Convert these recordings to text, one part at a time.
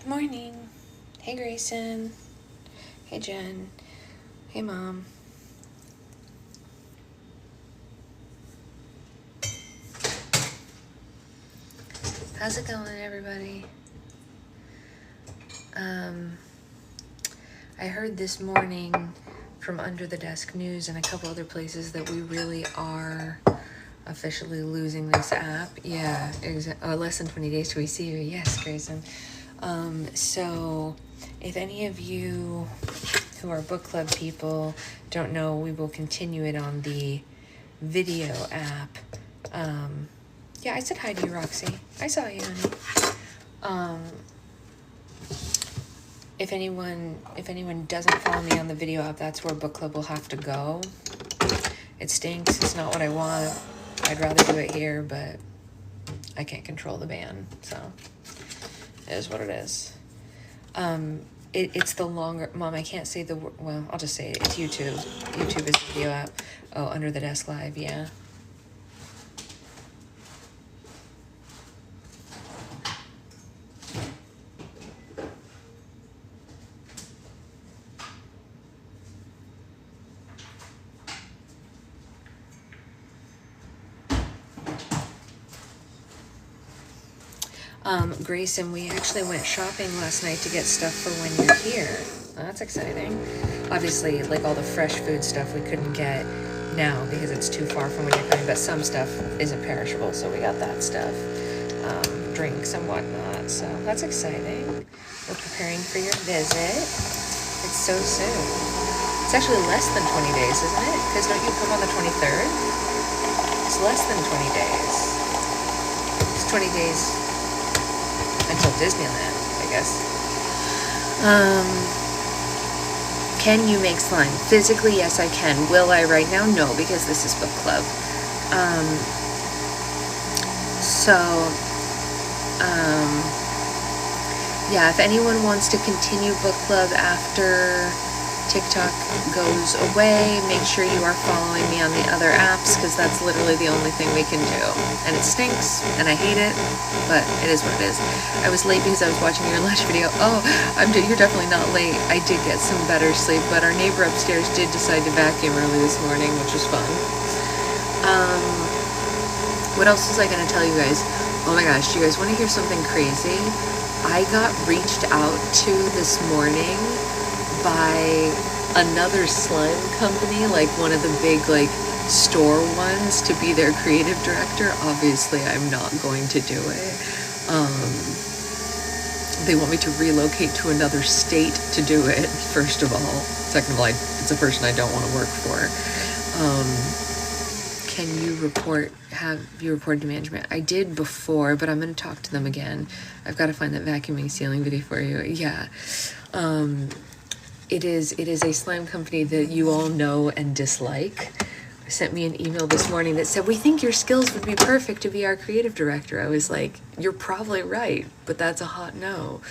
Good morning. Hey, Grayson. Hey, Jen. Hey, Mom. How's it going, everybody? I heard this morning from Under the Desk News and a couple other places that we really are officially losing this app. Yeah, less than 20 days to receive it. Yes, Grayson. So if any of you who are book club people don't know, we will continue it on the video app. Yeah, I said hi to you, Roxy. I saw you, honey. If anyone doesn't follow me on the video app, that's where book club will have to go. It stinks. It's not what I want. I'd rather do it here, but I can't control the ban, so it is what it is. It's the longer, Mom, I can't say the word, well, I'll just say it. It's YouTube. YouTube is the video app. Oh, Under the Desk Live, yeah. Grayson, we actually went shopping last night to get stuff for when you're here. That's exciting. Obviously, like all the fresh food stuff we couldn't get now because it's too far from when you're coming, but some stuff isn't perishable, so we got that stuff. Drinks and whatnot, so that's exciting. We're preparing for your visit. It's so soon. It's actually less than 20 days, isn't it? Because don't you come on the 23rd? It's less than 20 days. It's 20 days until Disneyland, I guess. Can you make slime? Physically, yes, I can. Will I right now? No, because this is book club. Yeah, if anyone wants to continue book club after TikTok goes away, make sure you are following me on the other apps, because that's literally the only thing we can do. And it stinks, and I hate it, but it is what it is. I was late because I was watching your lunch video. Oh, you're definitely not late. I did get some better sleep, but our neighbor upstairs did decide to vacuum early this morning, which was fun. What else was I going to tell you guys? Oh my gosh, do you guys want to hear something crazy? I got reached out to this morning by another slime company, like one of the big store ones, to be their creative director. Obviously I'm not going to do it. They want me to relocate to another state to do it, first of all. Second of all, it's a person I don't want to work for. Can you have you reported to management? I did before, but I'm going to talk to them again. I've got to find that vacuuming sealing video for you. Yeah. It is a slime company that you all know and dislike. Sent me an email this morning that said, we think your skills would be perfect to be our creative director. I was like, you're probably right, but that's a hot no.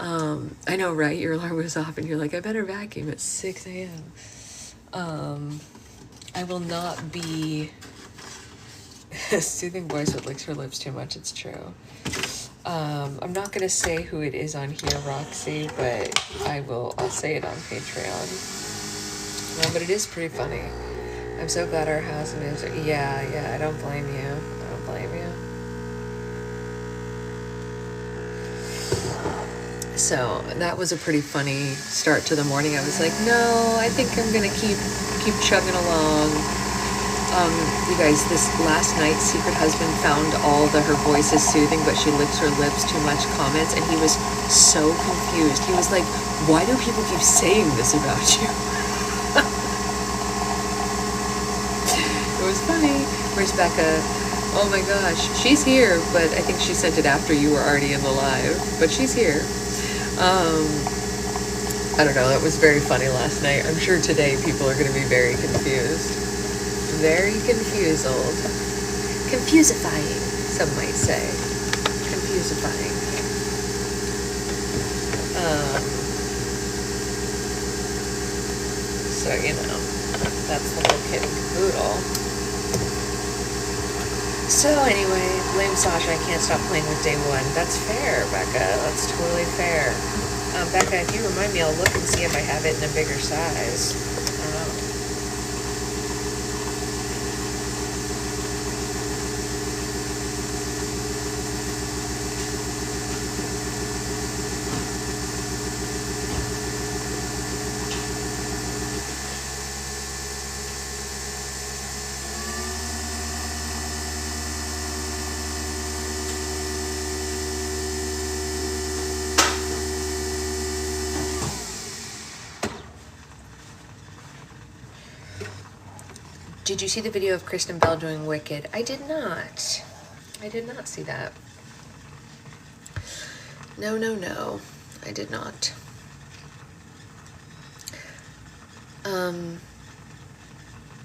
I know, right? Your alarm was off and you're like, I better vacuum at 6 a.m. I will not be a soothing voice that licks her lips too much. It's true. I'm not going to say who it is on here, Roxy, but I'll say it on Patreon. No, but it is pretty funny. I'm so glad our house moves. Yeah, I don't blame you. I don't blame you. So that was a pretty funny start to the morning. I was like, no, I think I'm going to keep chugging along. You guys, this last night, Secret Husband found all her voice is soothing, but she licks her lips too much comments, and he was so confused. He was like, why do people keep saying this about you? It was funny. Where's Becca? Oh my gosh, she's here, but I think she sent it after you were already in the live, but she's here. I don't know, that was very funny last night. I'm sure today people are going to be very confused. Very confused. Confusifying, some might say. Confusifying. So, that's the whole kit and caboodle. So anyway, blame Sasha. I can't stop playing with day one. That's fair, Becca. That's totally fair. Becca, if you remind me, I'll look and see if I have it in a bigger size. Did you see the video of Kristen Bell doing Wicked? I did not. I did not see that. No, no, no. I did not. I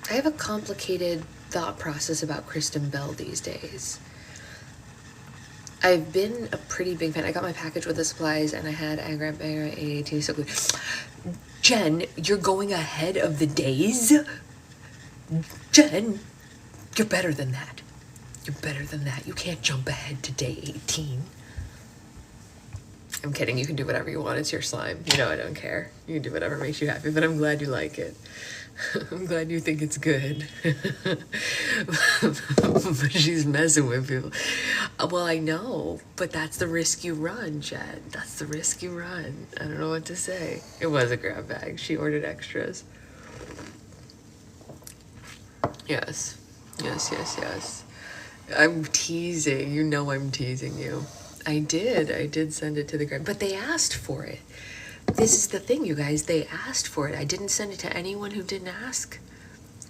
have a complicated thought process about Kristen Bell these days. I've been a pretty big fan. I got my package with the supplies and I had Agram Banger AAT, so good. Jen, you're going ahead of the days? Jen, you're better than that. You're better than that. You can't jump ahead to day 18. I'm kidding. You can do whatever you want. It's your slime. You know I don't care. You can do whatever makes you happy, but I'm glad you like it. I'm glad you think it's good. But she's messing with people. Well, I know, but that's the risk you run, Jen. That's the risk you run. I don't know what to say. It was a grab bag. She ordered extras. Yes. Yes, yes, yes. I'm teasing. You know I'm teasing you. I did send it to the grab, but they asked for it. This is the thing, you guys. They asked for it. I didn't send it to anyone who didn't ask.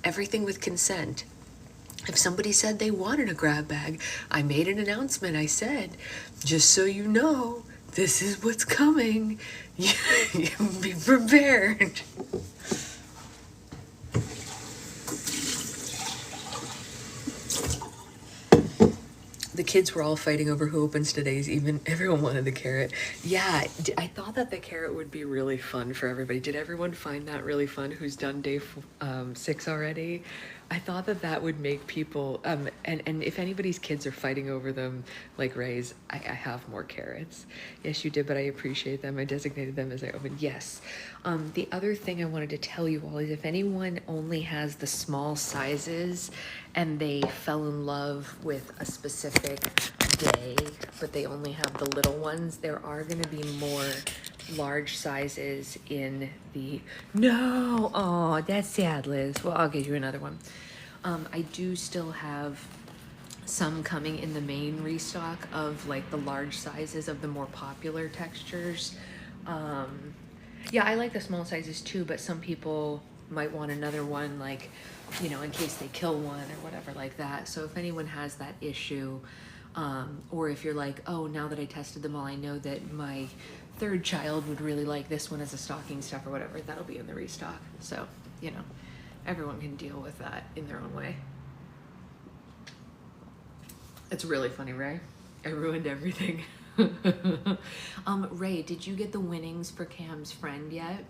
Everything with consent. If somebody said they wanted a grab bag, I made an announcement. I said, just so you know, this is what's coming. You be prepared. The kids were all fighting over who opens today's. Even everyone wanted the carrot. Yeah, I thought that the carrot would be really fun for everybody. Did everyone find that really fun who's done day 6 already? I thought that that would make people, and if anybody's kids are fighting over them, like Ray's, I have more carrots. Yes, you did, but I appreciate them. I designated them as I opened. Yes. The other thing I wanted to tell you all is if anyone only has the small sizes and they fell in love with a specific day, but they only have the little ones, there are going to be more large sizes in the... No! Oh, that's sad, Liz. Well, I'll get you another one. I do still have some coming in the main restock of like the large sizes of the more popular textures. Yeah, I like the small sizes too, but some people might want another one, like, you know, in case they kill one or whatever like that. So if anyone has that issue, or if you're like, oh, now that I tested them all, I know that my third child would really like this one as a stocking stuff or whatever, that'll be in the restock. So, you know, everyone can deal with that in their own way. It's really funny, Ray. I ruined everything. Ray, did you get the winnings for Cam's friend yet?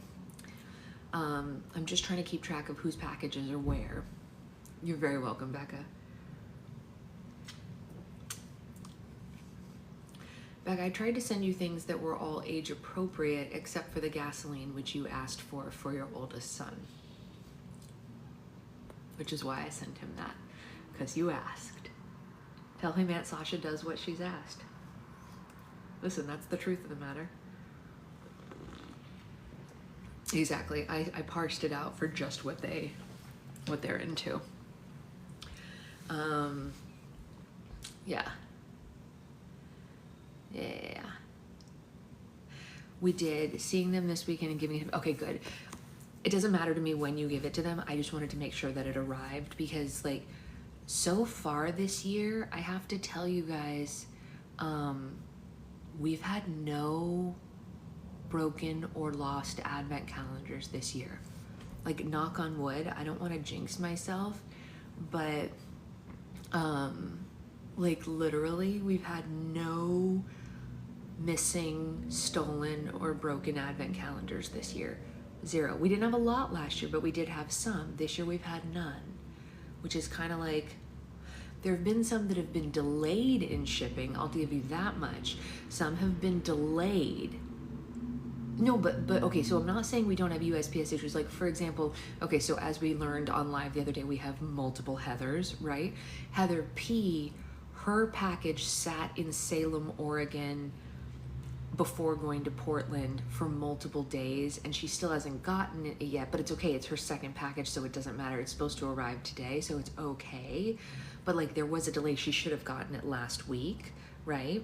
I'm just trying to keep track of whose packages are where. You're very welcome, Becca. Becca, I tried to send you things that were all age appropriate except for the gasoline, which you asked for your oldest son. Which is why I sent him that, because you asked. Tell him Aunt Sasha does what she's asked. Listen, that's the truth of the matter. Exactly. I parsed it out for just what they're into. Yeah. Yeah. We did. Seeing them this weekend and giving him, okay, good. It doesn't matter to me when you give it to them. I just wanted to make sure that it arrived because, like, so far this year, I have to tell you guys, we've had no broken or lost advent calendars this year. Like, knock on wood, I don't want to jinx myself, but like literally we've had no missing, stolen, or broken advent calendars this year. Zero. We didn't have a lot last year, but we did have some. This year we've had none, which is kind of like, There have been some that have been delayed in shipping, I'll give you that much. Some have been delayed. No, but okay, so I'm not saying we don't have USPS issues. Like, for example, okay, so as we learned on live the other day, we have multiple Heathers, right? Heather P, her package sat in Salem, Oregon before going to Portland for multiple days, and she still hasn't gotten it yet, but it's okay. It's her second package, so it doesn't matter. It's supposed to arrive today, so it's okay. But like, there was a delay. She should have gotten it last week, right?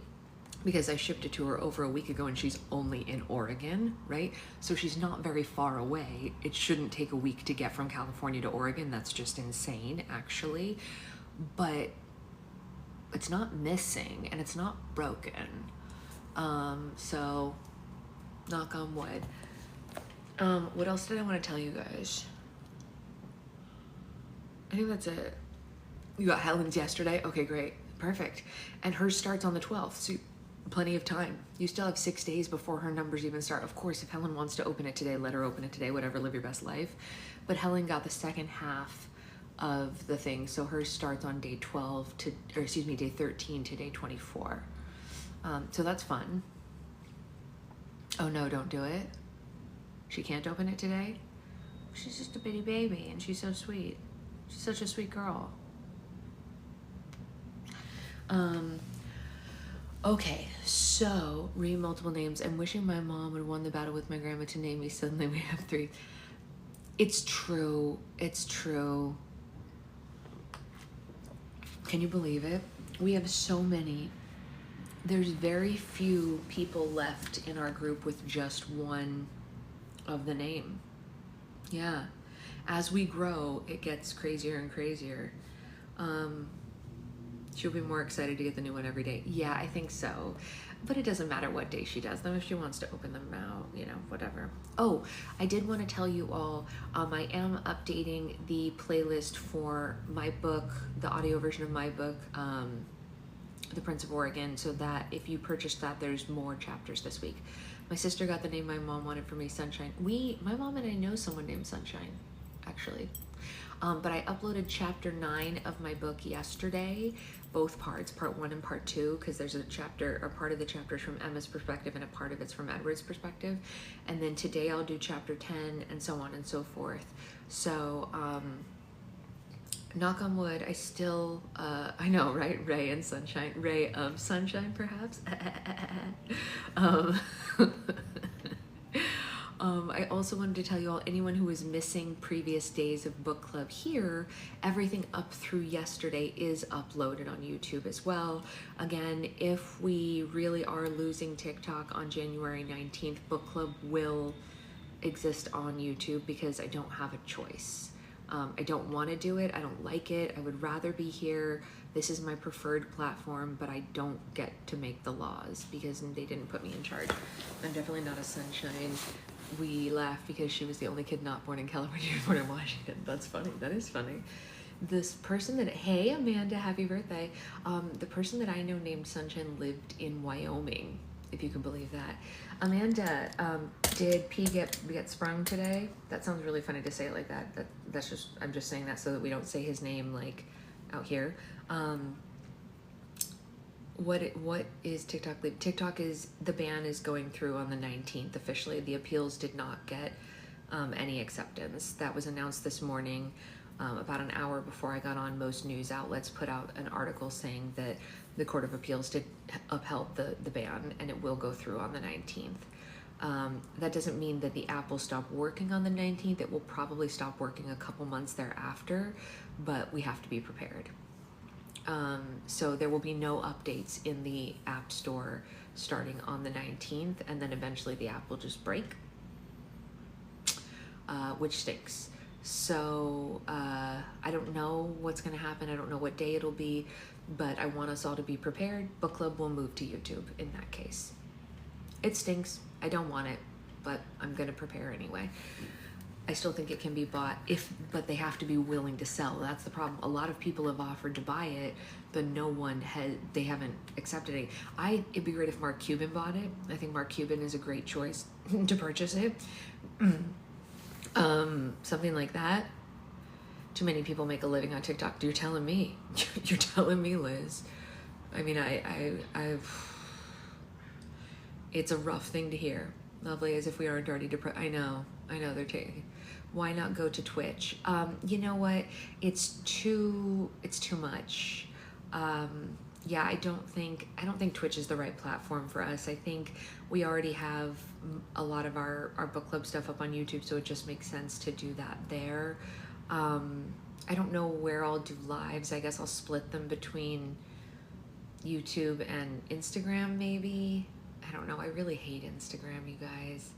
Because I shipped it to her over a week ago and she's only in Oregon, right? So she's not very far away. It shouldn't take a week to get from California to Oregon. That's just insane, actually. But it's not missing and it's not broken. So knock on wood. What else did I want to tell you guys? I think that's it. You got Helen's yesterday? Okay, great. Perfect. And hers starts on the 12th. So plenty of time. You still have 6 days before her numbers even start. Of course, if Helen wants to open it today, let her open it today, whatever, live your best life. But Helen got the second half of the thing. So hers starts on day 12 to, or excuse me, day 13 to day 24. So that's fun. Oh no, don't do it. She can't open it today. She's just a bitty baby and she's so sweet. She's such a sweet girl. Okay, so read multiple names. I'm wishing my mom would won the battle with my grandma to name me. Suddenly we have 3. It's true. It's true. Can you believe it? We have so many. There's very few people left in our group with just one of the name. Yeah. As we grow, it gets crazier and crazier. She'll be more excited to get the new one every day. Yeah, I think so. But it doesn't matter what day she does them. If she wants to open them out, you know, whatever. Oh, I did want to tell you all, I am updating the playlist for my book, the audio version of my book, The Prince of Oregon, so that if you purchase that, there's more chapters this week. My sister got the name my mom wanted for me, Sunshine. My mom and I know someone named Sunshine, actually. But I uploaded chapter 9 of my book yesterday, both parts, part 1 and part 2, because there's a chapter, or part of the chapters from Emma's perspective and a part of it's from Edward's perspective. And then today I'll do chapter 10 and so on and so forth. So, knock on wood, I still, I know, right? Ray and Sunshine, Ray of Sunshine, perhaps. I also wanted to tell you all, anyone who was missing previous days of book club here, everything up through yesterday is uploaded on YouTube as well. Again, if we really are losing TikTok on January 19th, book club will exist on YouTube because I don't have a choice. I don't want to do it. I don't like it. I would rather be here. This is my preferred platform, but I don't get to make the laws because they didn't put me in charge. I'm definitely not a Sunshine. We laugh because she was the only kid not born in California, born in Washington. That's funny. That is funny. This person that, hey Amanda, happy birthday. The person that I know named Sunshine lived in Wyoming, if you can believe that. Amanda, did P get sprung today? That sounds really funny to say it like that. That's just, I'm just saying that so that we don't say his name like out here. What is TikTok leave? TikTok is, the ban is going through on the 19th officially. The appeals did not get any acceptance. That was announced this morning. About an hour before I got on, most news outlets put out an article saying that the Court of Appeals did upheld the ban and it will go through on the 19th. That doesn't mean that the app will stop working on the 19th. It will probably stop working a couple months thereafter, but we have to be prepared. So there will be no updates in the App Store starting on the 19th, and then eventually the app will just break, which stinks. So I don't know what's going to happen. I don't know what day it'll be, but I want us all to be prepared. Book club will move to YouTube in that case. It stinks. I don't want it, but I'm going to prepare anyway. I still think it can be bought, but they have to be willing to sell. That's the problem. A lot of people have offered to buy it, but they haven't accepted it. It'd be great if Mark Cuban bought it. I think Mark Cuban is a great choice to purchase it. Something like that. Too many people make a living on TikTok. You're telling me. You're telling me, Liz. I mean, it's a rough thing to hear. Lovely, as if we aren't already depressed. I know they're taking. Why not go to Twitch? You know what? It's too much. Yeah, I don't think Twitch is the right platform for us. I think we already have a lot of our book club stuff up on YouTube, so it just makes sense to do that there. I don't know where I'll do lives. I guess I'll split them between YouTube and Instagram, maybe. I don't know. I really hate Instagram, you guys.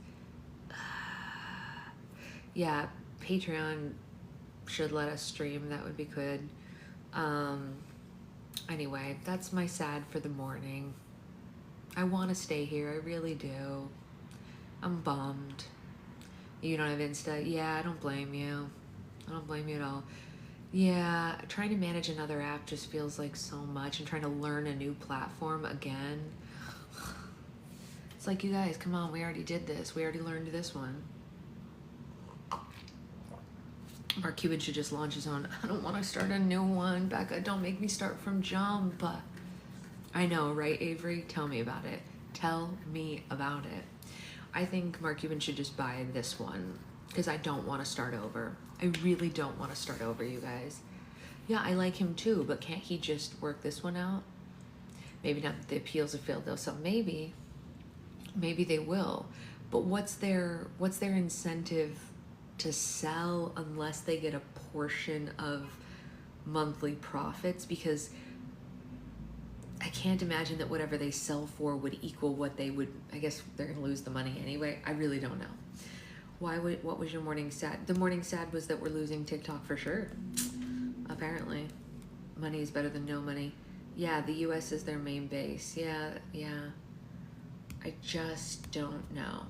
Yeah, Patreon should let us stream. That would be good. Anyway, that's my sad for the morning. I want to stay here. I really do. I'm bummed. You don't have Insta? Yeah, I don't blame you. I don't blame you at all. Yeah, trying to manage another app just feels like so much, and trying to learn a new platform again. It's like, you guys, come on, we already did this. We already learned this one. Mark Cuban should just launch his own. I don't want to start a new one. Becca, don't make me start from jump. I know, right, Avery? Tell me about it. Tell me about it. I think Mark Cuban should just buy this one, because I don't want to start over. I really don't want to start over, you guys. Yeah, I like him too, but can't he just work this one out? Maybe not that the appeals have failed, they'll sell. Maybe they will. But what's their incentive to sell unless they get a portion of monthly profits? Because I can't imagine that whatever they sell for would equal what they would. I guess they're gonna lose the money anyway. I really don't know. What was your morning sad? The morning sad was that we're losing TikTok for sure. Apparently. Money is better than no money. Yeah, the US is their main base. Yeah. I just don't know.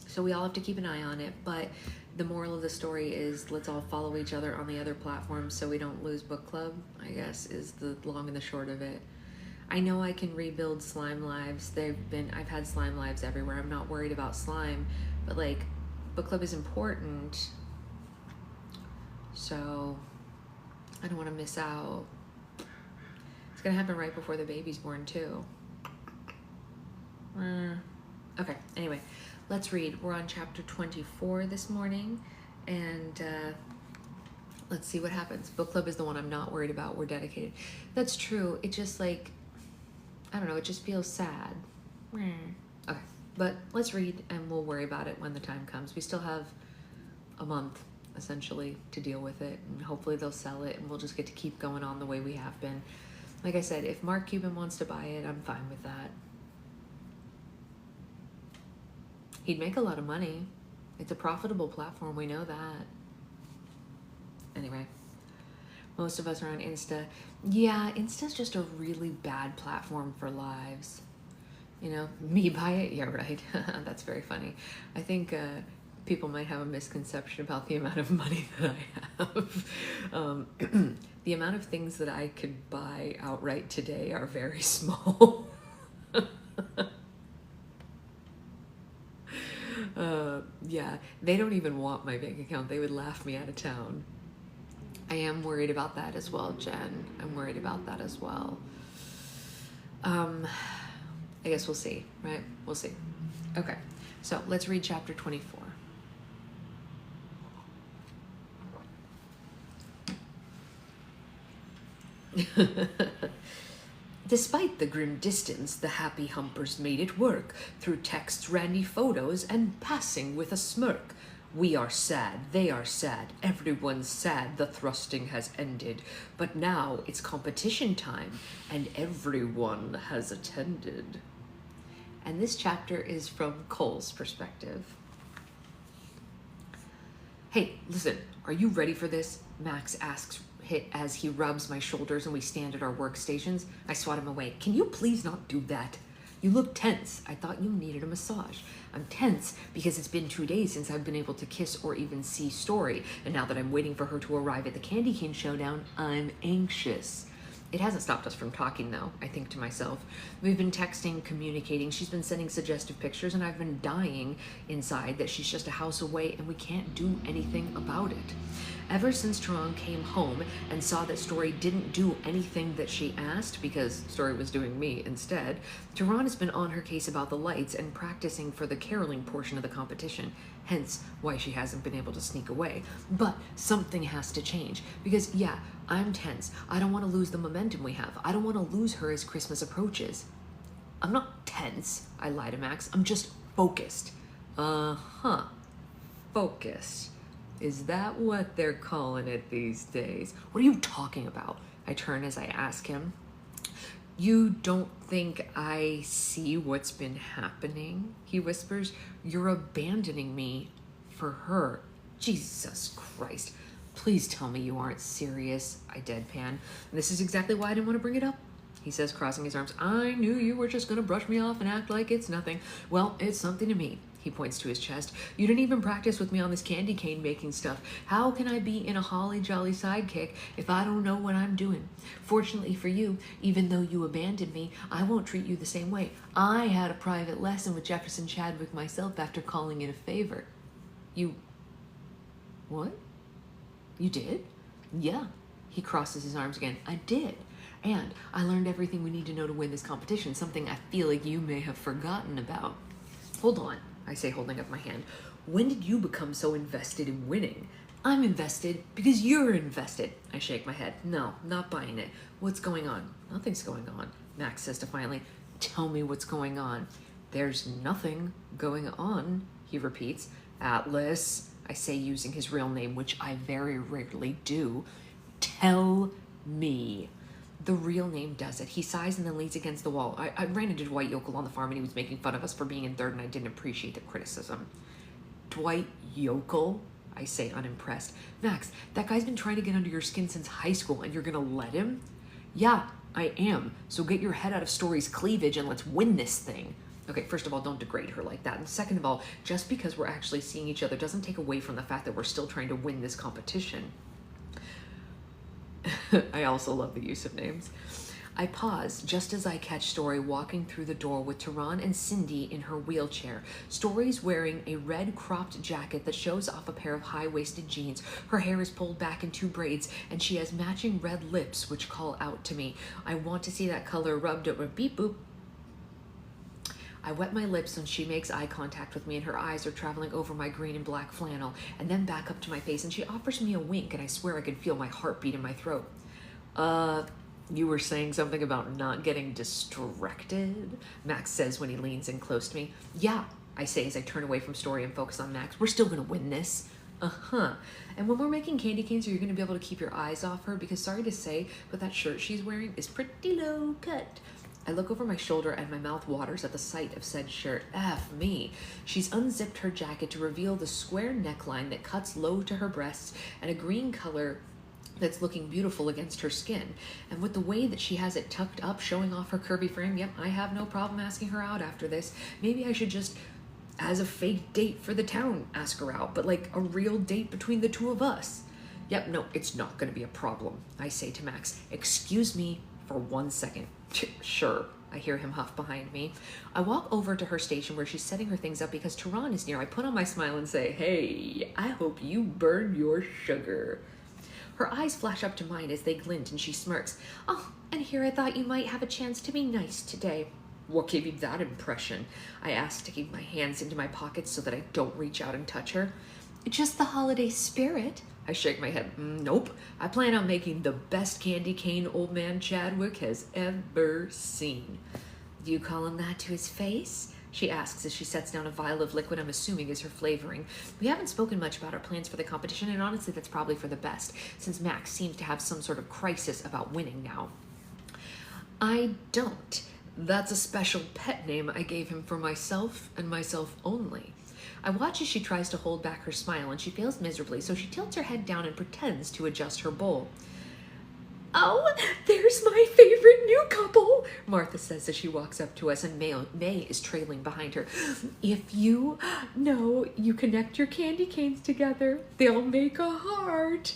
So we all have to keep an eye on it, but the moral of the story is let's all follow each other on the other platforms so we don't lose book club, I guess, is the long and the short of it. I know I can rebuild slime lives. I've had slime lives everywhere. I'm not worried about slime, but like book club is important. So I don't want to miss out. It's gonna happen right before the baby's born too. Okay, anyway, let's read. We're on chapter 24 this morning, and let's see what happens. Book club is the one I'm not worried about. We're dedicated. That's true. It just like, I don't know, it just feels sad. Okay, but let's read and we'll worry about it when the time comes. We still have a month essentially to deal with it, and hopefully they'll sell it and we'll just get to keep going on the way we have been. Like I said, if Mark Cuban wants to buy it, I'm fine with that. He'd make a lot of money. It's a profitable platform, we know that. Anyway, most of us are on Insta. Yeah, Insta's just a really bad platform for lives. You know, me buy it? Yeah, right. That's very funny. I think people might have a misconception about the amount of money that I have. The amount of things that I could buy outright today are very small. Yeah, they don't even want my bank account. They would laugh me out of town. I am worried about that as well, Jen. I'm worried about that as well. I guess we'll see, right? We'll see. Okay, so let's read chapter 24. Despite the grim distance, the happy humpers made it work, through texts, randy photos, and passing with a smirk. We are sad, they are sad, everyone's sad, the thrusting has ended. But now it's competition time, and everyone has attended. And this chapter is from Cole's perspective. Hey, listen, are you ready for this? Max asks as he rubs my shoulders and we stand at our workstations. I swat him away. Can you please not do that? You look tense. I thought you needed a massage. I'm tense because it's been 2 days since I've been able to kiss or even see Story. And now that I'm waiting for her to arrive at the Candy Cane Showdown, I'm anxious. It hasn't stopped us from talking though, I think to myself. We've been texting, communicating. She's been sending suggestive pictures and I've been dying inside that she's just a house away and we can't do anything about it. Ever since Tehran came home and saw that Story didn't do anything that she asked, because Story was doing me instead, Tehran has been on her case about the lights and practicing for the caroling portion of the competition, hence why she hasn't been able to sneak away. But something has to change, because yeah, I'm tense. I don't want to lose the momentum we have. I don't want to lose her as Christmas approaches. I'm not tense, I lie to Max. I'm just focused. Uh-huh. Focused. Is that what they're calling it these days? What are you talking about? I turn as I ask him. You don't think I see what's been happening? He whispers. You're abandoning me for her. Jesus Christ. Please tell me you aren't serious. I deadpan. This is exactly why I didn't want to bring it up. He says, crossing his arms. I knew you were just going to brush me off and act like it's nothing. Well, it's something to me. He points to his chest. You didn't even practice with me on this candy cane making stuff. How can I be in a holly jolly sidekick if I don't know what I'm doing? Fortunately for you, even though you abandoned me, I won't treat you the same way. I had a private lesson with Jefferson Chadwick myself after calling it a favor. You... What? You did? Yeah. He crosses his arms again. I did. And I learned everything we need to know to win this competition, something I feel like you may have forgotten about. Hold on, I say, holding up my hand. When did you become so invested in winning? I'm invested because you're invested. I shake my head. No, not buying it. What's going on? Nothing's going on, Max says defiantly. Tell me what's going on. There's nothing going on, he repeats. Atlas, I say, using his real name, which I very rarely do. Tell me. The real name does it. He sighs and then leans against the wall. I ran into Dwight Yokel on the farm and he was making fun of us for being in third and I didn't appreciate the criticism. Dwight Yokel? I say, unimpressed. Max, that guy's been trying to get under your skin since high school and you're gonna let him? Yeah, I am. So get your head out of Story's cleavage and let's win this thing. Okay, first of all, don't degrade her like that. And second of all, just because we're actually seeing each other doesn't take away from the fact that we're still trying to win this competition. I also love the use of names. I pause just as I catch Story walking through the door with Tehran and Cindy in her wheelchair. Story's wearing a red cropped jacket that shows off a pair of high-waisted jeans. Her hair is pulled back in 2 braids and she has matching red lips which call out to me. I want to see that color rubbed over. Beep boop. I wet my lips when she makes eye contact with me and her eyes are traveling over my green and black flannel and then back up to my face and she offers me a wink and I swear I can feel my heartbeat in my throat. You were saying something about not getting distracted? Max says when he leans in close to me. Yeah, I say as I turn away from Story and focus on Max. We're still gonna win this. Uh-huh. And when we're making candy canes, are you gonna be able to keep your eyes off her? Because sorry to say, but that shirt she's wearing is pretty low cut. I look over my shoulder and my mouth waters at the sight of said shirt. F me. She's unzipped her jacket to reveal the square neckline that cuts low to her breasts and a green color that's looking beautiful against her skin. And with the way that she has it tucked up, showing off her curvy frame, yep, I have no problem asking her out after this. Maybe I should just, as a fake date for the town, ask her out, but like a real date between the two of us. Yep, no, it's not gonna be a problem, I say to Max. Excuse me for 1 second. Sure, I hear him huff behind me. I walk over to her station where she's setting her things up because Tehran is near. I put on my smile and say, hey, I hope you burn your sugar. Her eyes flash up to mine as they glint and she smirks. Oh, and here I thought you might have a chance to be nice today. What gave you that impression? I ask, taking my hands into my pockets so that I don't reach out and touch her. Just the holiday spirit. I shake my head. Nope. I plan on making the best candy cane old man Chadwick has ever seen. Do you call him that to his face? She asks as she sets down a vial of liquid I'm assuming is her flavoring. We haven't spoken much about our plans for the competition, and honestly that's probably for the best, since Max seems to have some sort of crisis about winning now. I don't. That's a special pet name I gave him for myself and myself only. I watch as she tries to hold back her smile and she fails miserably, so she tilts her head down and pretends to adjust her bowl. Oh, there's my favorite new couple, Martha says as she walks up to us, and May is trailing behind her. If you know you connect your candy canes together, they'll make a heart.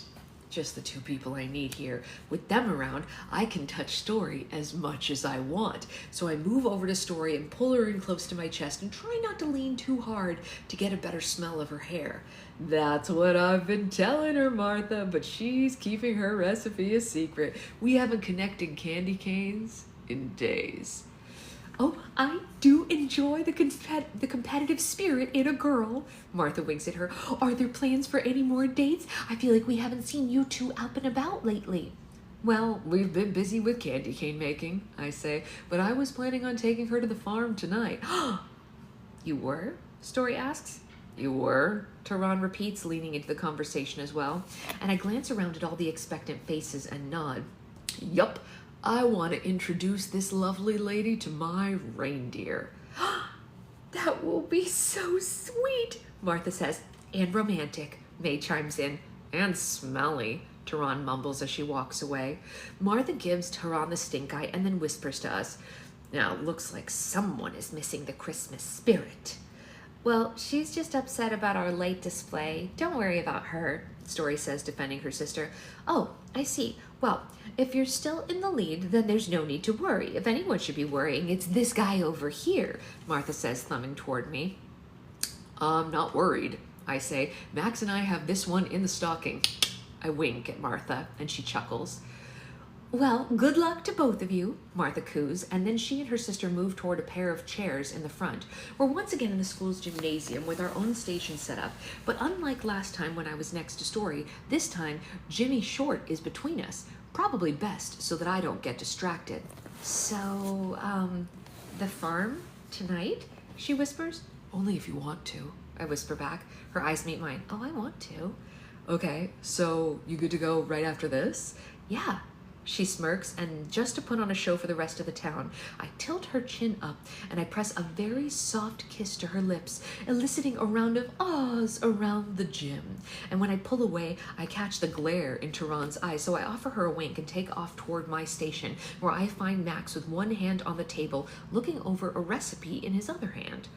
just the two people I need here. With them around, I can touch Story as much as I want. So I move over to Story and pull her in close to my chest and try not to lean too hard to get a better smell of her hair. That's what I've been telling her, Martha, but she's keeping her recipe a secret. We haven't connected candy canes in days. Oh, I do enjoy the competitive spirit in a girl. Martha winks at her. Are there plans for any more dates? I feel like we haven't seen you two out and about lately. Well, we've been busy with candy cane making, I say, but I was planning on taking her to the farm tonight. You were? Story asks. You were? Tehran repeats, leaning into the conversation as well. And I glance around at all the expectant faces and nod. Yup. I want to introduce this lovely lady to my reindeer. That will be so sweet, Martha says. And romantic, May chimes in. And smelly, Tehran mumbles as she walks away. Martha gives Tehran the stink eye and then whispers to us. Now, looks like someone is missing the Christmas spirit. Well, she's just upset about our late display. Don't worry about her, Story says, defending her sister. Oh, I see. Well, if you're still in the lead, then there's no need to worry. If anyone should be worrying, it's this guy over here, Martha says, thumbing toward me. I'm not worried, I say. Max and I have this one in the stocking. I wink at Martha, and she chuckles. Well, good luck to both of you, Martha coos, and then she and her sister move toward a pair of chairs in the front. We're once again in the school's gymnasium with our own station set up, but unlike last time when I was next to Story, this time Jimmy Short is between us, probably best so that I don't get distracted. So, the farm tonight? She whispers. Only if you want to, I whisper back. Her eyes meet mine. Oh, I want to. Okay, so you good to go right after this? Yeah. She smirks, and just to put on a show for the rest of the town, I tilt her chin up and I press a very soft kiss to her lips, eliciting a round of ahs around the gym. And when I pull away, I catch the glare in Tehran's eyes, so I offer her a wink and take off toward my station, where I find Max with one hand on the table, looking over a recipe in his other hand.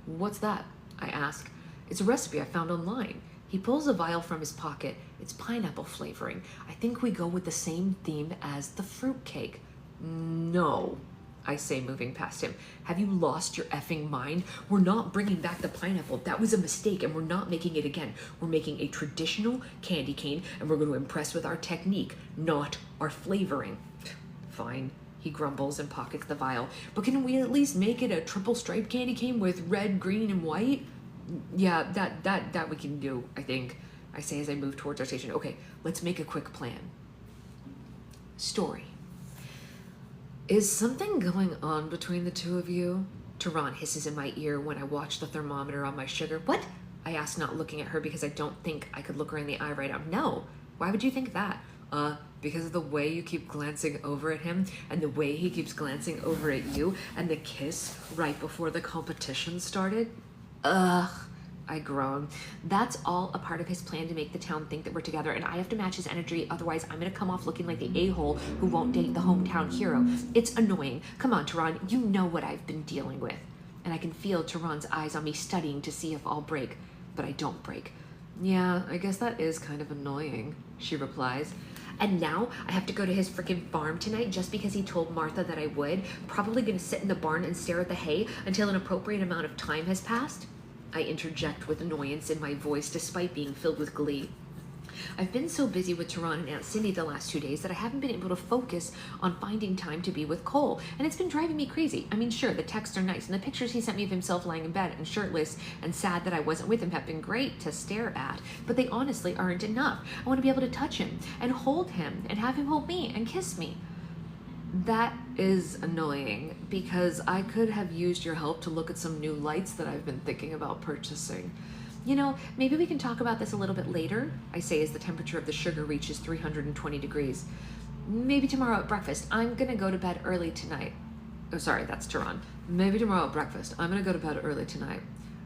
What's that? I ask. It's a recipe I found online. He pulls a vial from his pocket. It's pineapple flavoring. I think we go with the same theme as the fruitcake. No, I say, moving past him. Have you lost your effing mind? We're not bringing back the pineapple. That was a mistake, and we're not making it again. We're making a traditional candy cane, and we're going to impress with our technique, not our flavoring. Fine, he grumbles and pockets the vial. But can we at least make it a triple striped candy cane with red, green, and white? Yeah, that we can do, I think, I say as I move towards our station. Okay, let's make a quick plan. Story. Is something going on between the two of you? Tehran hisses in my ear when I watch the thermometer on my sugar. What? I ask, not looking at her because I don't think I could look her in the eye right now. No, why would you think that? Because of the way you keep glancing over at him and the way he keeps glancing over at you and the kiss right before the competition started. Ugh, I groan. That's all a part of his plan to make the town think that we're together, and I have to match his energy, otherwise I'm gonna come off looking like the a-hole who won't date the hometown hero. It's annoying. Come on, Tehran, you know what I've been dealing with. And I can feel Tehran's eyes on me studying to see if I'll break, but I don't break. Yeah, I guess that is kind of annoying, she replies. And now I have to go to his freaking farm tonight just because he told Martha that I would. Probably gonna sit in the barn and stare at the hay until an appropriate amount of time has passed. I interject with annoyance in my voice despite being filled with glee. I've been so busy with Tehran and Aunt Cindy the last 2 days that I haven't been able to focus on finding time to be with Cole, and it's been driving me crazy. I mean, sure, the texts are nice, and the pictures he sent me of himself lying in bed and shirtless and sad that I wasn't with him have been great to stare at, but they honestly aren't enough. I want to be able to touch him and hold him and have him hold me and kiss me. That is annoying, because I could have used your help to look at some new lights that I've been thinking about purchasing. You know, maybe we can talk about this a little bit later, I say as the temperature of the sugar reaches 320 degrees. Maybe tomorrow at breakfast. I'm gonna go to bed early tonight. Oh, sorry, that's Tehran. Maybe tomorrow at breakfast. I'm gonna go to bed early tonight.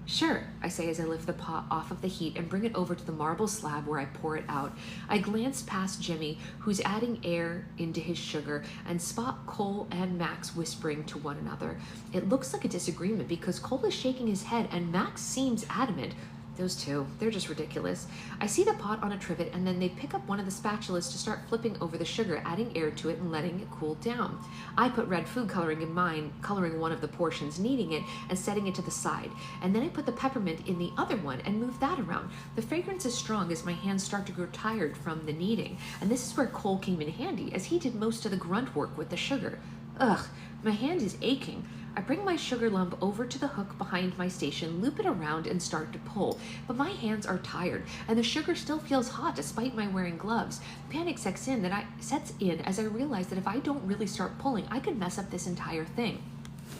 Sure, I say as I lift the pot off of the heat and bring it over to the marble slab where I pour it out. I glance past Jimmy, who's adding air into his sugar, and spot Cole and Max whispering to one another. It looks like a disagreement because Cole is shaking his head and Max seems adamant. Those two, they're just ridiculous. I see the pot on a trivet and then they pick up one of the spatulas to start flipping over the sugar, adding air to it and letting it cool down. I put red food coloring in mine, coloring one of the portions, kneading it and setting it to the side. And then I put the peppermint in the other one and move that around. The fragrance is strong as my hands start to grow tired from the kneading. And this is where Cole came in handy, as he did most of the grunt work with the sugar. Ugh, my hand is aching. I bring my sugar lump over to the hook behind my station, loop it around, and start to pull. But my hands are tired, and the sugar still feels hot despite my wearing gloves. Panic sets in as I realize that if I don't really start pulling, I could mess up this entire thing.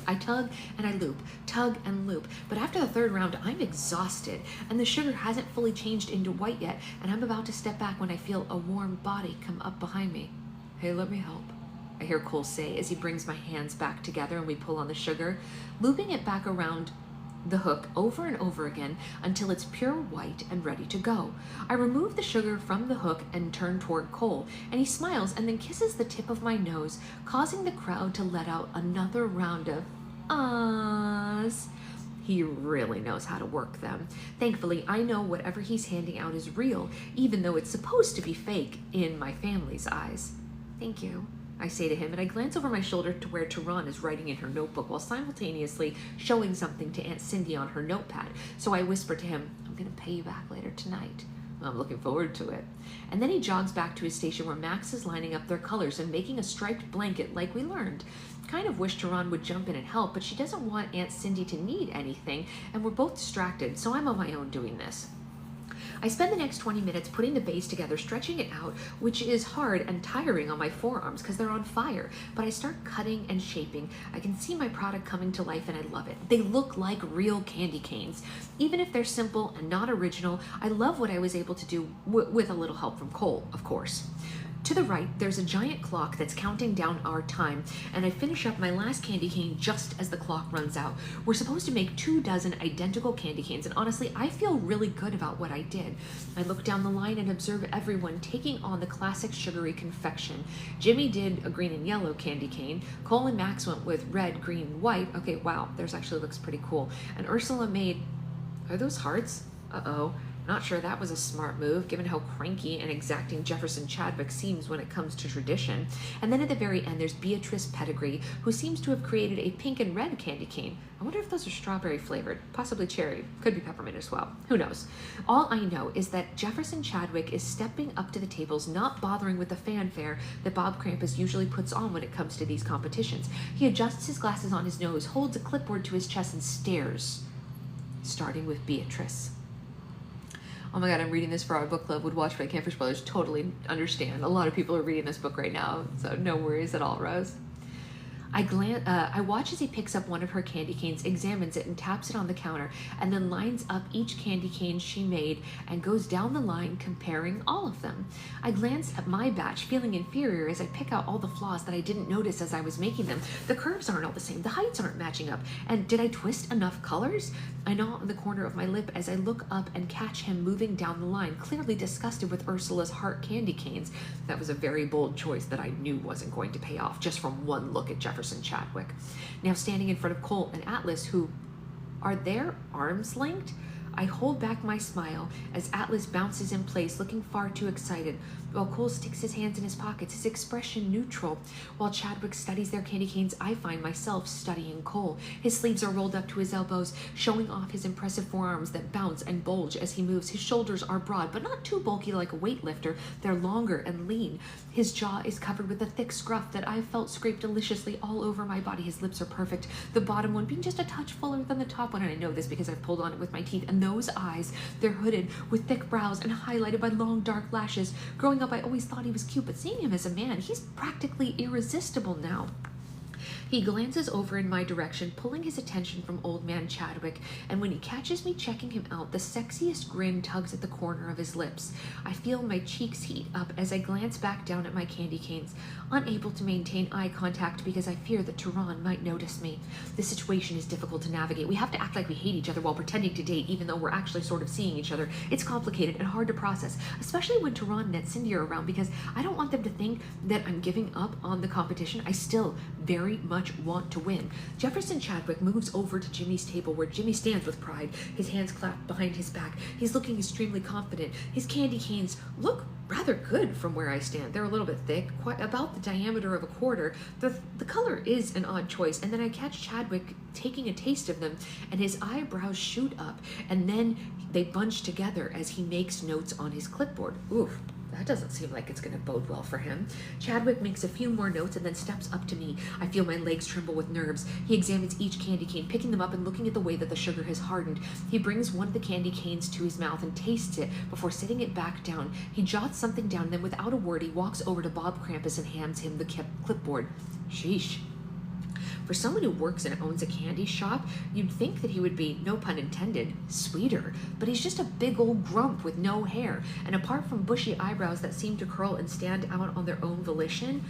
I tug and I loop, tug and loop, but after the third round, I'm exhausted, and the sugar hasn't fully changed into white yet, and I'm about to step back when I feel a warm body come up behind me. Hey, let me help, I hear Cole say as he brings my hands back together and we pull on the sugar, looping it back around the hook over and over again until it's pure white and ready to go. I remove the sugar from the hook and turn toward Cole, and he smiles and then kisses the tip of my nose, causing the crowd to let out another round of ahs. He really knows how to work them. Thankfully, I know whatever he's handing out is real, even though it's supposed to be fake in my family's eyes. Thank you, I say to him, and I glance over my shoulder to where Tehran is writing in her notebook while simultaneously showing something to Aunt Cindy on her notepad. So I whisper to him, I'm gonna pay you back later tonight. I'm looking forward to it. And then he jogs back to his station where Max is lining up their colors and making a striped blanket like we learned. Kind of wish Tehran would jump in and help, but she doesn't want Aunt Cindy to need anything, and we're both distracted, so I'm on my own doing this. I spend the next 20 minutes putting the base together, stretching it out, which is hard and tiring on my forearms because they're on fire, but I start cutting and shaping. I can see my product coming to life and I love it. They look like real candy canes. Even if they're simple and not original, I love what I was able to do with a little help from Cole, of course. To the right, there's a giant clock that's counting down our time, and I finish up my last candy cane just as the clock runs out. We're supposed to make 24 identical candy canes, and honestly, I feel really good about what I did. I look down the line and observe everyone taking on the classic sugary confection. Jimmy did a green and yellow candy cane. Cole and Max went with red, green, and white. Okay, wow, theirs actually looks pretty cool. And Ursula made, are those hearts? Uh-oh. Not sure that was a smart move, given how cranky and exacting Jefferson Chadwick seems when it comes to tradition. And then at the very end, there's Beatrice Pettigrew, who seems to have created a pink and red candy cane. I wonder if those are strawberry flavored, possibly cherry, could be peppermint as well. Who knows? All I know is that Jefferson Chadwick is stepping up to the tables, not bothering with the fanfare that Bob Krampus usually puts on when it comes to these competitions. He adjusts his glasses on his nose, holds a clipboard to his chest, and stares, starting with Beatrice. Oh my God, I'm reading this for our book club, Would Watch by Campers Brothers. Totally understand. A lot of people are reading this book right now, so no worries at all, Rose. I watch as he picks up one of her candy canes, examines it, and taps it on the counter, and then lines up each candy cane she made and goes down the line comparing all of them. I glance at my batch, feeling inferior as I pick out all the flaws that I didn't notice as I was making them. The curves aren't all the same, the heights aren't matching up, and did I twist enough colors? I gnaw on the corner of my lip as I look up and catch him moving down the line, clearly disgusted with Ursula's heart candy canes. That was a very bold choice that I knew wasn't going to pay off just from one look at Jefferson Chadwick. Now standing in front of Cole and Atlas, who are their arms linked, I hold back my smile as Atlas bounces in place, looking far too excited, while Cole sticks his hands in his pockets, his expression neutral. While Chadwick studies their candy canes, I find myself studying Cole. His sleeves are rolled up to his elbows, showing off his impressive forearms that bounce and bulge as he moves. His shoulders are broad, but not too bulky like a weightlifter. They're longer and lean. His jaw is covered with a thick scruff that I've felt scrape deliciously all over my body. His lips are perfect, the bottom one being just a touch fuller than the top one, and I know this because I've pulled on it with my teeth. And those eyes, they're hooded with thick brows and highlighted by long dark lashes. Growing up, I always thought he was cute, but seeing him as a man, he's practically irresistible now. He glances over in my direction, pulling his attention from old man Chadwick, and when he catches me checking him out, the sexiest grin tugs at the corner of his lips. I feel my cheeks heat up as I glance back down at my candy canes, unable to maintain eye contact because I fear that Tehran might notice me. This situation is difficult to navigate. We have to act like we hate each other while pretending to date, even though we're actually sort of seeing each other. It's complicated and hard to process, especially when Tehran and Cindy are around, because I don't want them to think that I'm giving up on the competition. I still very much much want to win. Jefferson Chadwick moves over to Jimmy's table where Jimmy stands with pride, his hands clapped behind his back. He's looking extremely confident. His candy canes look rather good from where I stand. They're a little bit thick, quite about the diameter of a quarter. The color is an odd choice, and then I catch Chadwick taking a taste of them, and his eyebrows shoot up, and then they bunch together as he makes notes on his clipboard. Oof. That doesn't seem like it's going to bode well for him. Chadwick makes a few more notes and then steps up to me. I feel my legs tremble with nerves. He examines each candy cane, picking them up and looking at the way that the sugar has hardened. He brings one of the candy canes to his mouth and tastes it before setting it back down. He jots something down, then without a word, he walks over to Bob Krampus and hands him the clipboard. Sheesh. For someone who works and owns a candy shop, you'd think that he would be, no pun intended, sweeter, but he's just a big old grump with no hair, and apart from bushy eyebrows that seem to curl and stand out on their own volition,